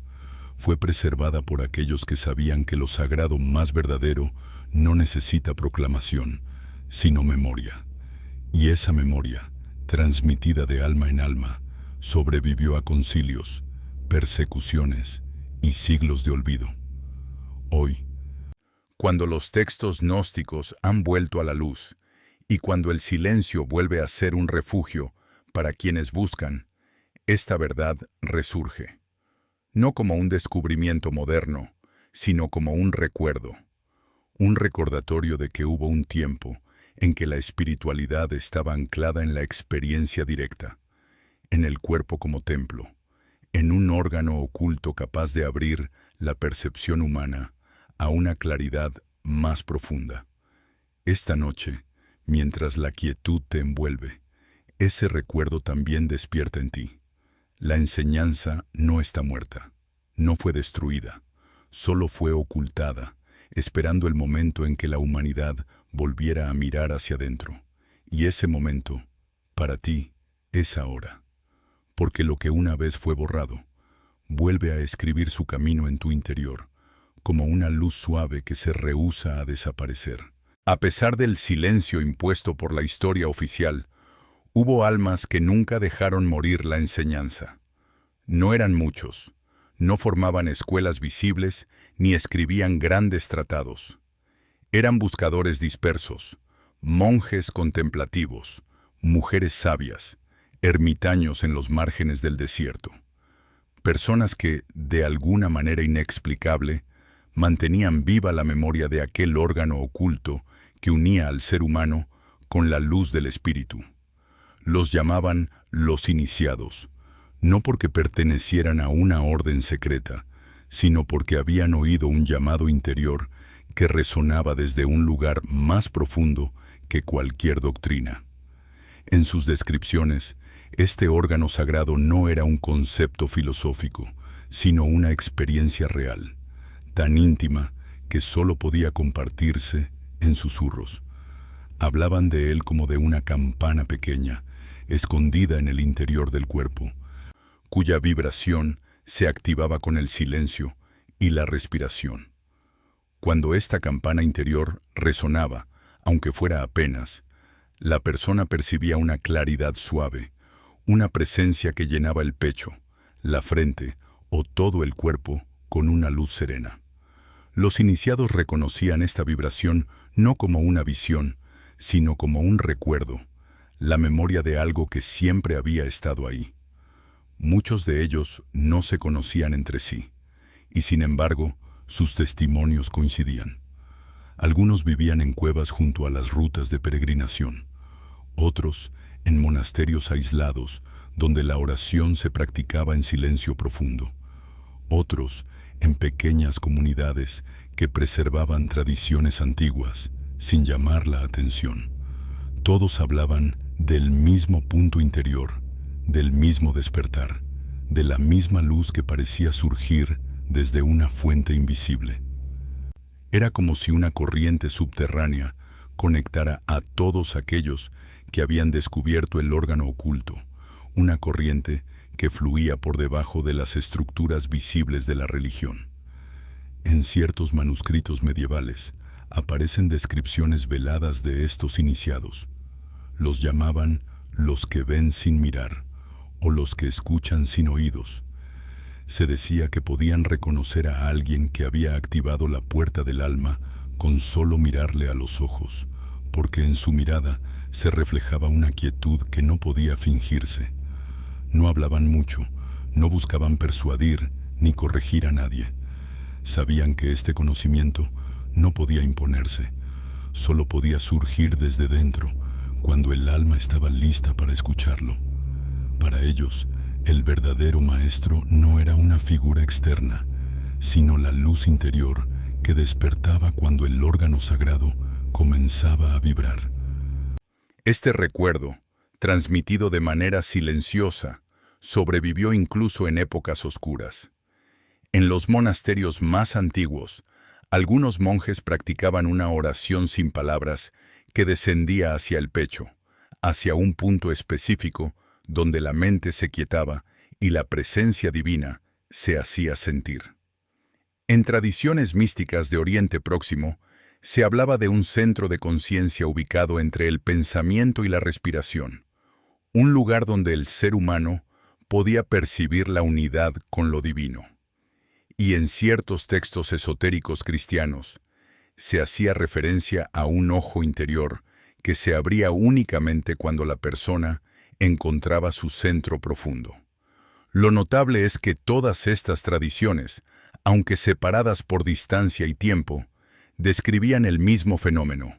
Fue preservada por aquellos que sabían que lo sagrado más verdadero no necesita proclamación, sino memoria. Y esa memoria, transmitida de alma en alma, sobrevivió a concilios, persecuciones y siglos de olvido. Hoy, cuando los textos gnósticos han vuelto a la luz Y cuando el silencio vuelve a ser un refugio para quienes buscan, esta verdad resurge, no como un descubrimiento moderno, sino como un recordatorio de que hubo un tiempo en que la espiritualidad estaba anclada en la experiencia directa, en el cuerpo como templo, en un órgano oculto capaz de abrir la percepción humana a una claridad más profunda. Esta noche, mientras la quietud te envuelve, ese recuerdo también despierta en ti. La enseñanza no está muerta, no fue destruida, solo fue ocultada, esperando el momento en que la humanidad volviera a mirar hacia adentro. Y ese momento, para ti, es ahora. Porque lo que una vez fue borrado, vuelve a escribir su camino en tu interior, como una luz suave que se rehúsa a desaparecer. A pesar del silencio impuesto por la historia oficial, hubo almas que nunca dejaron morir la enseñanza. No eran muchos, no formaban escuelas visibles ni escribían grandes tratados. Eran buscadores dispersos, monjes contemplativos, mujeres sabias, ermitaños en los márgenes del desierto. Personas que, de alguna manera inexplicable, mantenían viva la memoria de aquel órgano oculto que unía al ser humano con la luz del espíritu. Los llamaban los iniciados, no porque pertenecieran a una orden secreta, sino porque habían oído un llamado interior que resonaba desde un lugar más profundo que cualquier doctrina. En sus descripciones, este órgano sagrado no era un concepto filosófico, sino una experiencia real, tan íntima que solo podía compartirse en susurros. Hablaban de él como de una campana pequeña, escondida en el interior del cuerpo, cuya vibración se activaba con el silencio y la respiración. Cuando esta campana interior resonaba, aunque fuera apenas, la persona percibía una claridad suave, una presencia que llenaba el pecho, la frente o todo el cuerpo con una luz serena. Los iniciados reconocían esta vibración no como una visión, sino como un recuerdo, la memoria de algo que siempre había estado ahí. Muchos de ellos no se conocían entre sí, y sin embargo, sus testimonios coincidían. Algunos vivían en cuevas junto a las rutas de peregrinación, otros en monasterios aislados donde la oración se practicaba en silencio profundo, otros en pequeñas comunidades que preservaban tradiciones antiguas sin llamar la atención. Todos hablaban del mismo punto interior, del mismo despertar, de la misma luz que parecía surgir desde una fuente invisible. Era como si una corriente subterránea conectara a todos aquellos que habían descubierto el órgano oculto, una corriente que fluía por debajo de las estructuras visibles de la religión. En ciertos manuscritos medievales aparecen descripciones veladas de estos iniciados. Los llamaban los que ven sin mirar o los que escuchan sin oídos. Se decía que podían reconocer a alguien que había activado la puerta del alma con solo mirarle a los ojos, porque en su mirada se reflejaba una quietud que no podía fingirse. No hablaban mucho, no buscaban persuadir ni corregir a nadie. Sabían que este conocimiento no podía imponerse, solo podía surgir desde dentro, cuando el alma estaba lista para escucharlo. Para ellos, el verdadero maestro no era una figura externa, sino la luz interior que despertaba cuando el órgano sagrado comenzaba a vibrar. Este recuerdo, transmitido de manera silenciosa, sobrevivió incluso en épocas oscuras. En los monasterios más antiguos, algunos monjes practicaban una oración sin palabras que descendía hacia el pecho, hacia un punto específico donde la mente se quietaba y la presencia divina se hacía sentir. En tradiciones místicas de Oriente Próximo, se hablaba de un centro de conciencia ubicado entre el pensamiento y la respiración, un lugar donde el ser humano podía percibir la unidad con lo divino. Y en ciertos textos esotéricos cristianos, se hacía referencia a un ojo interior que se abría únicamente cuando la persona encontraba su centro profundo. Lo notable es que todas estas tradiciones, aunque separadas por distancia y tiempo, describían el mismo fenómeno,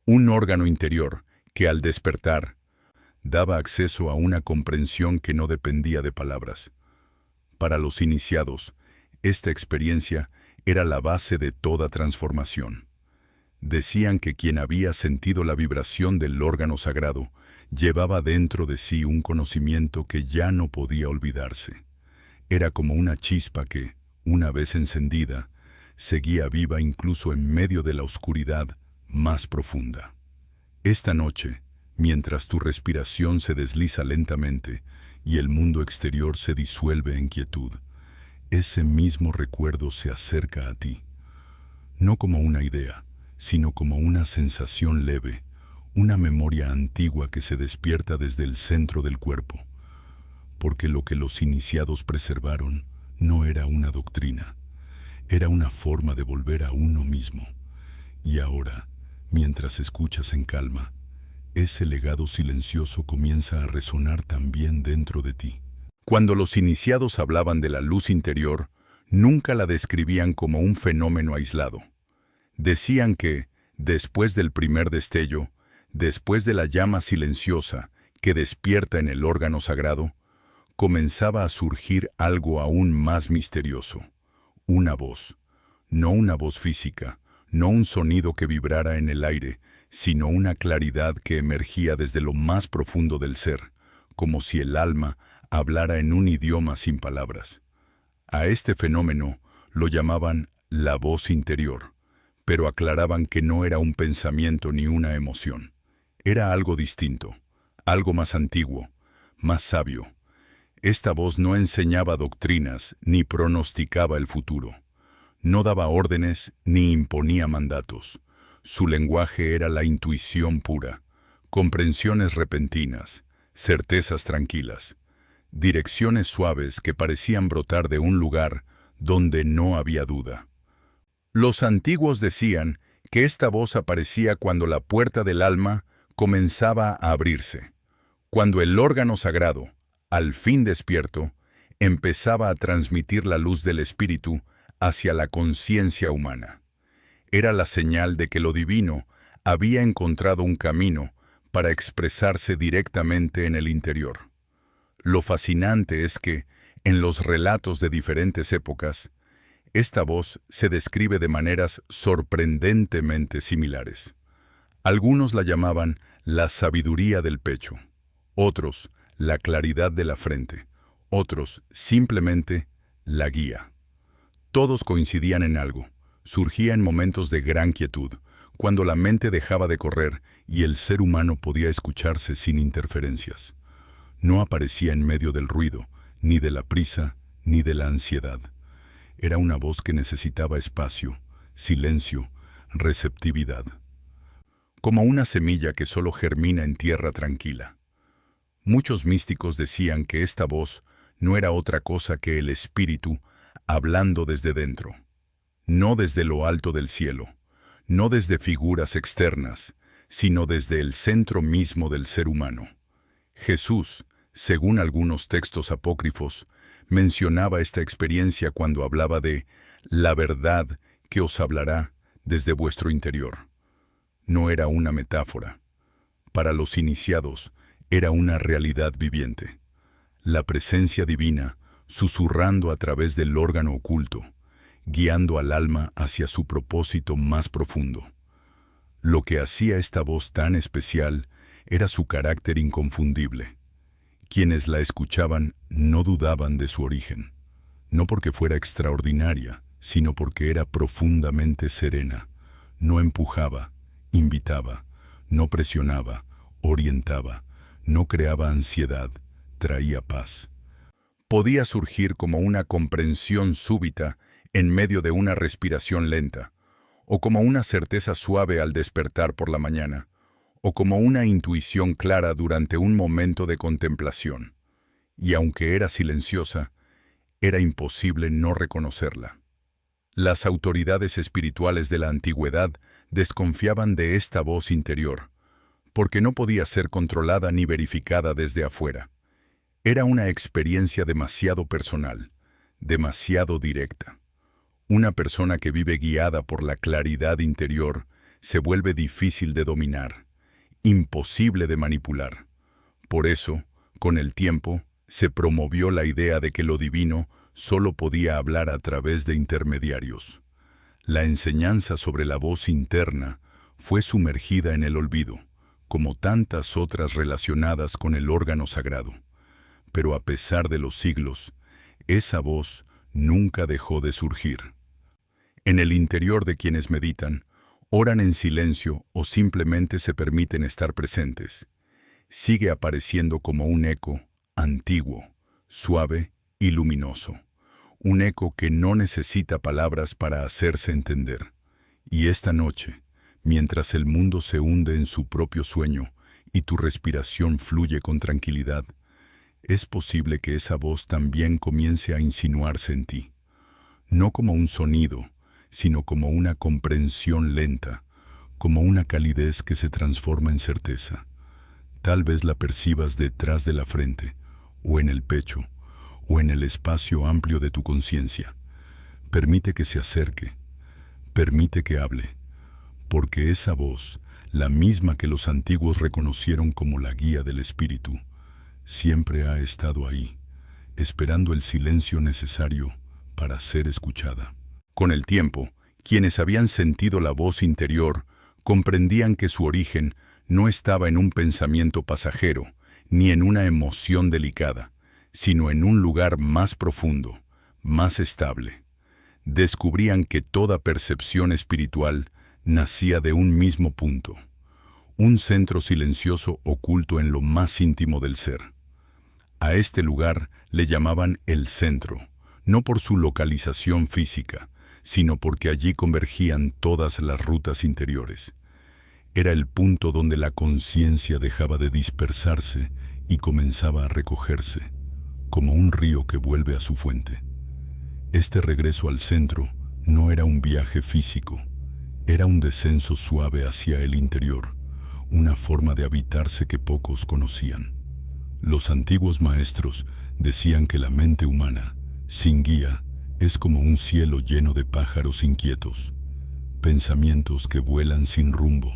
un órgano interior que al despertar daba acceso a una comprensión que no dependía de palabras. Para los iniciados, esta experiencia era la base de toda transformación. Decían que quien había sentido la vibración del órgano sagrado llevaba dentro de sí un conocimiento que ya no podía olvidarse. Era como una chispa que, una vez encendida, seguía viva incluso en medio de la oscuridad más profunda. Esta noche, mientras tu respiración se desliza lentamente y el mundo exterior se disuelve en quietud, ese mismo recuerdo se acerca a ti, no como una idea, sino como una sensación leve, una memoria antigua que se despierta desde el centro del cuerpo, porque lo que los iniciados preservaron no era una doctrina, era una forma de volver a uno mismo. Y ahora, mientras escuchas en calma, ese legado silencioso comienza a resonar también dentro de ti. Cuando los iniciados hablaban de la luz interior, nunca la describían como un fenómeno aislado. Decían que, después del primer destello, después de la llama silenciosa que despierta en el órgano sagrado, comenzaba a surgir algo aún más misterioso. Una voz. No una voz física, no un sonido que vibrara en el aire, sino una claridad que emergía desde lo más profundo del ser, como si el alma hablara en un idioma sin palabras. A este fenómeno lo llamaban la voz interior, pero aclaraban que no era un pensamiento ni una emoción. Era algo distinto, algo más antiguo, más sabio. Esta voz no enseñaba doctrinas ni pronosticaba el futuro. No daba órdenes ni imponía mandatos. Su lenguaje era la intuición pura, comprensiones repentinas, certezas tranquilas, direcciones suaves que parecían brotar de un lugar donde no había duda. Los antiguos decían que esta voz aparecía cuando la puerta del alma comenzaba a abrirse, cuando el órgano sagrado, al fin despierto, empezaba a transmitir la luz del espíritu hacia la conciencia humana. Era la señal de que lo divino había encontrado un camino para expresarse directamente en el interior. Lo fascinante es que, en los relatos de diferentes épocas, esta voz se describe de maneras sorprendentemente similares. Algunos la llamaban la sabiduría del pecho, otros la claridad de la frente, otros simplemente la guía. Todos coincidían en algo. Surgía en momentos de gran quietud, cuando la mente dejaba de correr y el ser humano podía escucharse sin interferencias. No aparecía en medio del ruido, ni de la prisa, ni de la ansiedad. Era una voz que necesitaba espacio, silencio, receptividad. Como una semilla que solo germina en tierra tranquila. Muchos místicos decían que esta voz no era otra cosa que el espíritu hablando desde dentro. No desde lo alto del cielo, no desde figuras externas, sino desde el centro mismo del ser humano. Jesús, según algunos textos apócrifos, mencionaba esta experiencia cuando hablaba de la verdad que os hablará desde vuestro interior. No era una metáfora. Para los iniciados, era una realidad viviente. La presencia divina, susurrando a través del órgano oculto, guiando al alma hacia su propósito más profundo. Lo que hacía esta voz tan especial era su carácter inconfundible. Quienes la escuchaban no dudaban de su origen, no porque fuera extraordinaria, sino porque era profundamente serena. No empujaba, invitaba, no presionaba, orientaba, no creaba ansiedad, traía paz. Podía surgir como una comprensión súbita en medio de una respiración lenta, o como una certeza suave al despertar por la mañana, o como una intuición clara durante un momento de contemplación. Y aunque era silenciosa, era imposible no reconocerla. Las autoridades espirituales de la antigüedad desconfiaban de esta voz interior, porque no podía ser controlada ni verificada desde afuera. Era una experiencia demasiado personal, demasiado directa. Una persona que vive guiada por la claridad interior se vuelve difícil de dominar, imposible de manipular. Por eso, con el tiempo, se promovió la idea de que lo divino solo podía hablar a través de intermediarios. La enseñanza sobre la voz interna fue sumergida en el olvido, como tantas otras relacionadas con el órgano sagrado. Pero a pesar de los siglos, esa voz nunca dejó de surgir. En el interior de quienes meditan, oran en silencio o simplemente se permiten estar presentes. Sigue apareciendo como un eco antiguo, suave y luminoso. Un eco que no necesita palabras para hacerse entender. Y esta noche, mientras el mundo se hunde en su propio sueño y tu respiración fluye con tranquilidad, es posible que esa voz también comience a insinuarse en ti. No como un sonido, sino como una comprensión lenta, como una calidez que se transforma en certeza. Tal vez la percibas detrás de la frente, o en el pecho, o en el espacio amplio de tu conciencia. Permite que se acerque, permite que hable, porque esa voz, la misma que los antiguos reconocieron como la guía del espíritu, siempre ha estado ahí, esperando el silencio necesario para ser escuchada. Con el tiempo, quienes habían sentido la voz interior comprendían que su origen no estaba en un pensamiento pasajero, ni en una emoción delicada, sino en un lugar más profundo, más estable. Descubrían que toda percepción espiritual nacía de un mismo punto, un centro silencioso oculto en lo más íntimo del ser. A este lugar le llamaban el centro, no por su localización física, sino porque allí convergían todas las rutas interiores. Era el punto donde la conciencia dejaba de dispersarse y comenzaba a recogerse, como un río que vuelve a su fuente. Este regreso al centro no era un viaje físico, era un descenso suave hacia el interior, una forma de habitarse que pocos conocían. Los antiguos maestros decían que la mente humana, sin guía, es como un cielo lleno de pájaros inquietos, pensamientos que vuelan sin rumbo.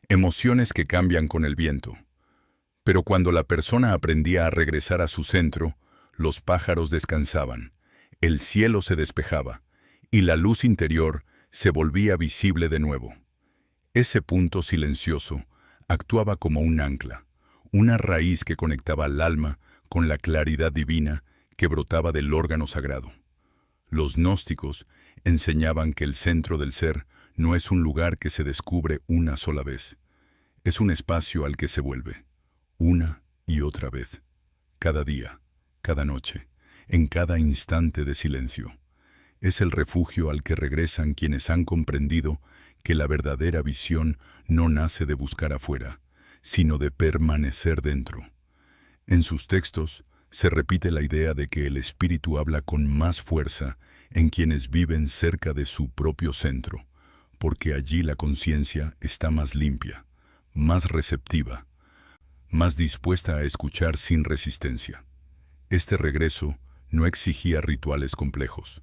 Emociones que cambian con el viento. Pero cuando la persona aprendía a regresar a su centro, los pájaros descansaban, el cielo se despejaba y la luz interior se volvía visible de nuevo. Ese punto silencioso actuaba como un ancla, una raíz que conectaba al alma con la claridad divina que brotaba del órgano sagrado. Los gnósticos enseñaban que el centro del ser no es un lugar que se descubre una sola vez. Es un espacio al que se vuelve, una y otra vez, cada día, cada noche, en cada instante de silencio. Es el refugio al que regresan quienes han comprendido que la verdadera visión no nace de buscar afuera, sino de permanecer dentro. En sus textos se repite la idea de que el espíritu habla con más fuerza en quienes viven cerca de su propio centro, porque allí la conciencia está más limpia, más receptiva, más dispuesta a escuchar sin resistencia. Este regreso no exigía rituales complejos.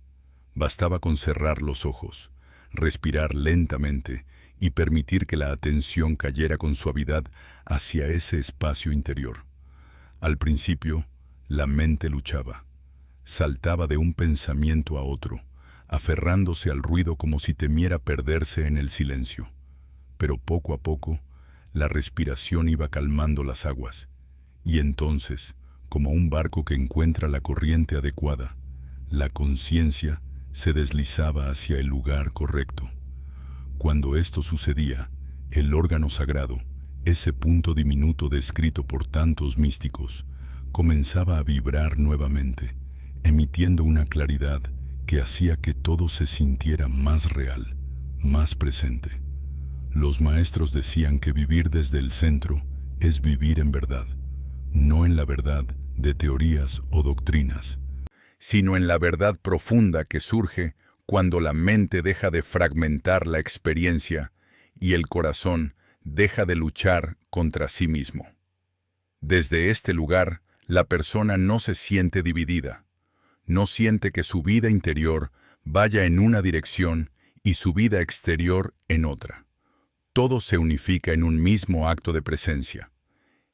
Bastaba con cerrar los ojos, respirar lentamente y permitir que la atención cayera con suavidad hacia ese espacio interior. Al principio, la mente luchaba. Saltaba de un pensamiento a otro, aferrándose al ruido como si temiera perderse en el silencio. Pero poco a poco, la respiración iba calmando las aguas, y entonces, como un barco que encuentra la corriente adecuada, la conciencia se deslizaba hacia el lugar correcto. Cuando esto sucedía, el órgano sagrado, ese punto diminuto descrito por tantos místicos, comenzaba a vibrar nuevamente, emitiendo una claridad que hacía que todo se sintiera más real, más presente. Los maestros decían que vivir desde el centro es vivir en verdad, no en la verdad de teorías o doctrinas, sino en la verdad profunda que surge cuando la mente deja de fragmentar la experiencia y el corazón deja de luchar contra sí mismo. Desde este lugar, la persona no se siente dividida, no siente que su vida interior vaya en una dirección y su vida exterior en otra. Todo se unifica en un mismo acto de presencia.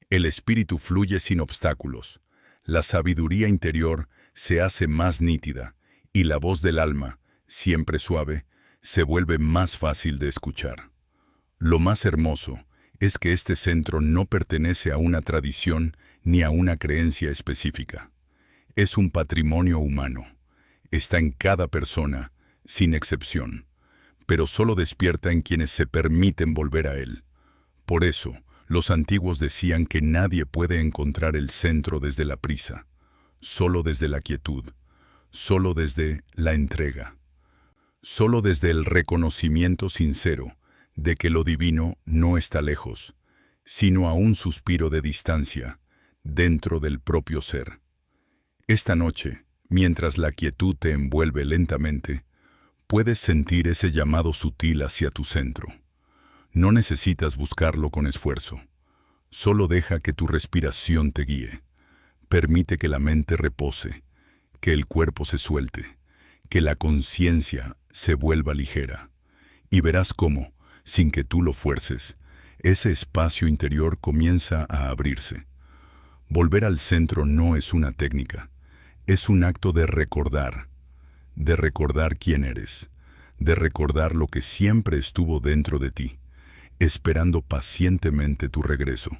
El espíritu fluye sin obstáculos, la sabiduría interior se hace más nítida y la voz del alma, siempre suave, se vuelve más fácil de escuchar. Lo más hermoso es que este centro no pertenece a una tradición ni a una creencia específica. Es un patrimonio humano. Está en cada persona, sin excepción, pero solo despierta en quienes se permiten volver a él. Por eso, los antiguos decían que nadie puede encontrar el centro desde la prisa, solo desde la quietud, solo desde la entrega, solo desde el reconocimiento sincero de que lo divino no está lejos, sino a un suspiro de distancia, dentro del propio ser. Esta noche, mientras la quietud te envuelve lentamente, puedes sentir ese llamado sutil hacia tu centro. No necesitas buscarlo con esfuerzo. Solo deja que tu respiración te guíe. Permite que la mente repose, que el cuerpo se suelte, que la conciencia se vuelva ligera. Y verás cómo, sin que tú lo fuerces, ese espacio interior comienza a abrirse. Volver al centro no es una técnica, es un acto de recordar quién eres, de recordar lo que siempre estuvo dentro de ti, esperando pacientemente tu regreso.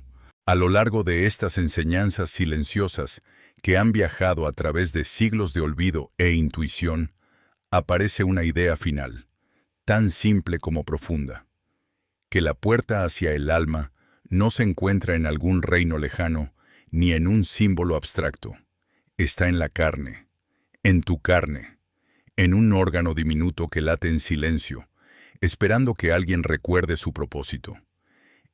A lo largo de estas enseñanzas silenciosas que han viajado a través de siglos de olvido e intuición, aparece una idea final, tan simple como profunda, que la puerta hacia el alma no se encuentra en algún reino lejano ni en un símbolo abstracto. Está en la carne, en tu carne, en un órgano diminuto que late en silencio, esperando que alguien recuerde su propósito.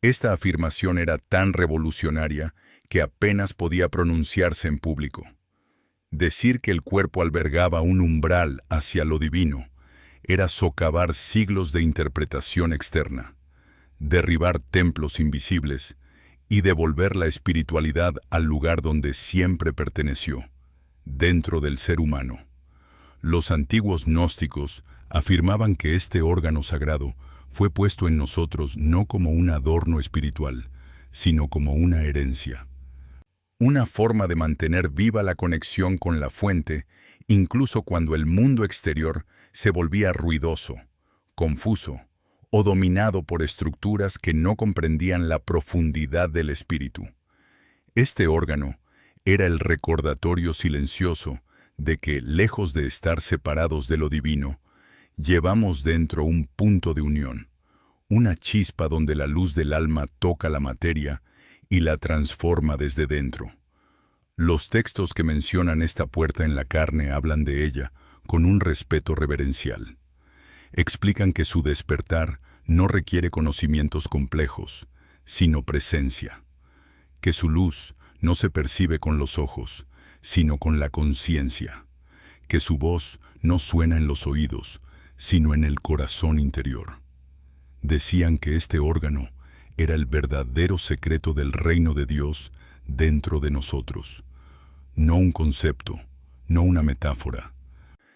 Esta afirmación era tan revolucionaria que apenas podía pronunciarse en público. Decir que el cuerpo albergaba un umbral hacia lo divino era socavar siglos de interpretación externa, derribar templos invisibles y devolver la espiritualidad al lugar donde siempre perteneció, dentro del ser humano. Los antiguos gnósticos afirmaban que este órgano sagrado fue puesto en nosotros no como un adorno espiritual, sino como una herencia. Una forma de mantener viva la conexión con la fuente, incluso cuando el mundo exterior se volvía ruidoso, confuso o dominado por estructuras que no comprendían la profundidad del espíritu. Este órgano era el recordatorio silencioso de que, lejos de estar separados de lo divino, llevamos dentro un punto de unión, una chispa donde la luz del alma toca la materia y la transforma desde dentro. Los textos que mencionan esta puerta en la carne hablan de ella con un respeto reverencial. Explican que su despertar no requiere conocimientos complejos, sino presencia, que su luz no se percibe con los ojos, sino con la conciencia, que su voz no suena en los oídos, sino en el corazón interior. Decían que este órgano era el verdadero secreto del reino de Dios dentro de nosotros. No un concepto, no una metáfora,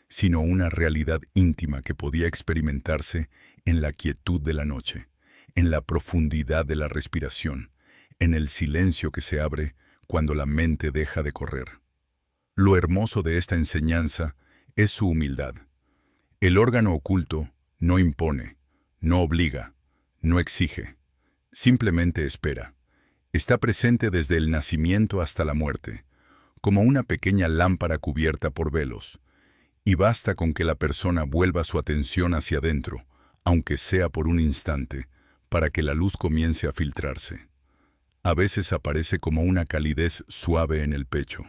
sino una realidad íntima que podía experimentarse en la quietud de la noche, en la profundidad de la respiración, en el silencio que se abre cuando la mente deja de correr. Lo hermoso de esta enseñanza es su humildad. El órgano oculto no impone, no obliga, no exige, simplemente espera. Está presente desde el nacimiento hasta la muerte, como una pequeña lámpara cubierta por velos, y basta con que la persona vuelva su atención hacia adentro, aunque sea por un instante, para que la luz comience a filtrarse. A veces aparece como una calidez suave en el pecho,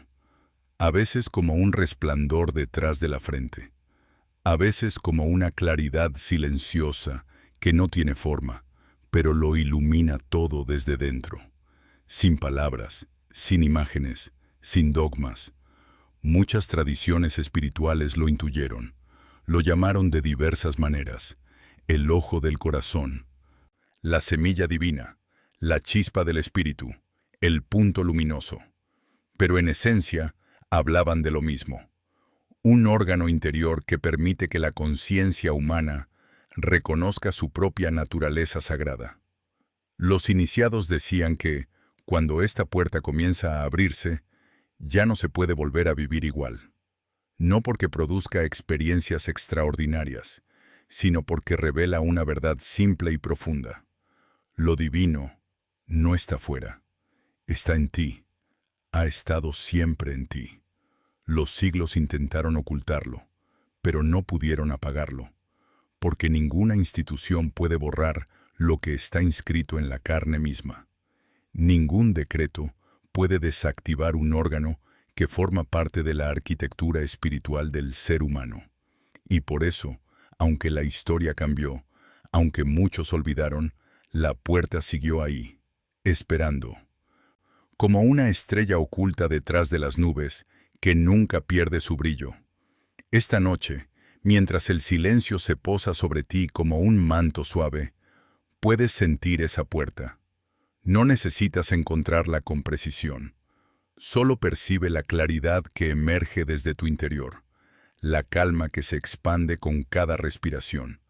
a veces como un resplandor detrás de la frente, a veces como una claridad silenciosa que no tiene forma, pero lo ilumina todo desde dentro, sin palabras, sin imágenes, sin dogmas. Muchas tradiciones espirituales lo intuyeron, lo llamaron de diversas maneras: el ojo del corazón, la semilla divina, la chispa del espíritu, el punto luminoso. Pero en esencia, hablaban de lo mismo. Un órgano interior que permite que la conciencia humana reconozca su propia naturaleza sagrada. Los iniciados decían que, cuando esta puerta comienza a abrirse, ya no se puede volver a vivir igual. No porque produzca experiencias extraordinarias, sino porque revela una verdad simple y profunda. Lo divino no está fuera, está en ti, ha estado siempre en ti. Los siglos intentaron ocultarlo, pero no pudieron apagarlo, porque ninguna institución puede borrar lo que está inscrito en la carne misma. Ningún decreto puede desactivar un órgano que forma parte de la arquitectura espiritual del ser humano. Y por eso, aunque la historia cambió, aunque muchos olvidaron, la puerta siguió ahí, esperando. Como una estrella oculta detrás de las nubes, que nunca pierde su brillo. Esta noche, mientras el silencio se posa sobre ti como un manto suave, puedes sentir esa puerta. No necesitas encontrarla con precisión. Solo percibe la claridad que emerge desde tu interior, la calma que se expande con cada respiración,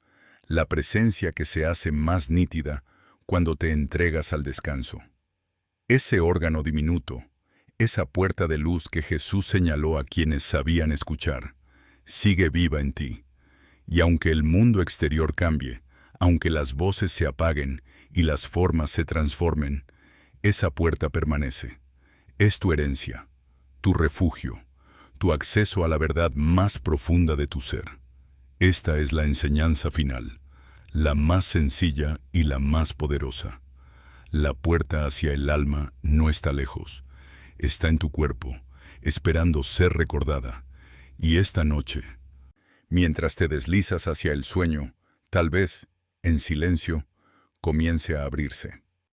la presencia que se hace más nítida cuando te entregas al descanso. Ese órgano diminuto, esa puerta de luz que Jesús señaló a quienes sabían escuchar, sigue viva en ti. Y aunque el mundo exterior cambie, aunque las voces se apaguen y las formas se transformen, esa puerta permanece. Es tu herencia, tu refugio, tu acceso a la verdad más profunda de tu ser. Esta es la enseñanza final, la más sencilla y la más poderosa. La puerta hacia el alma no está lejos, está en tu cuerpo, esperando ser recordada. Y esta noche, mientras te deslizas hacia el sueño, tal vez, en silencio, comience a abrirse.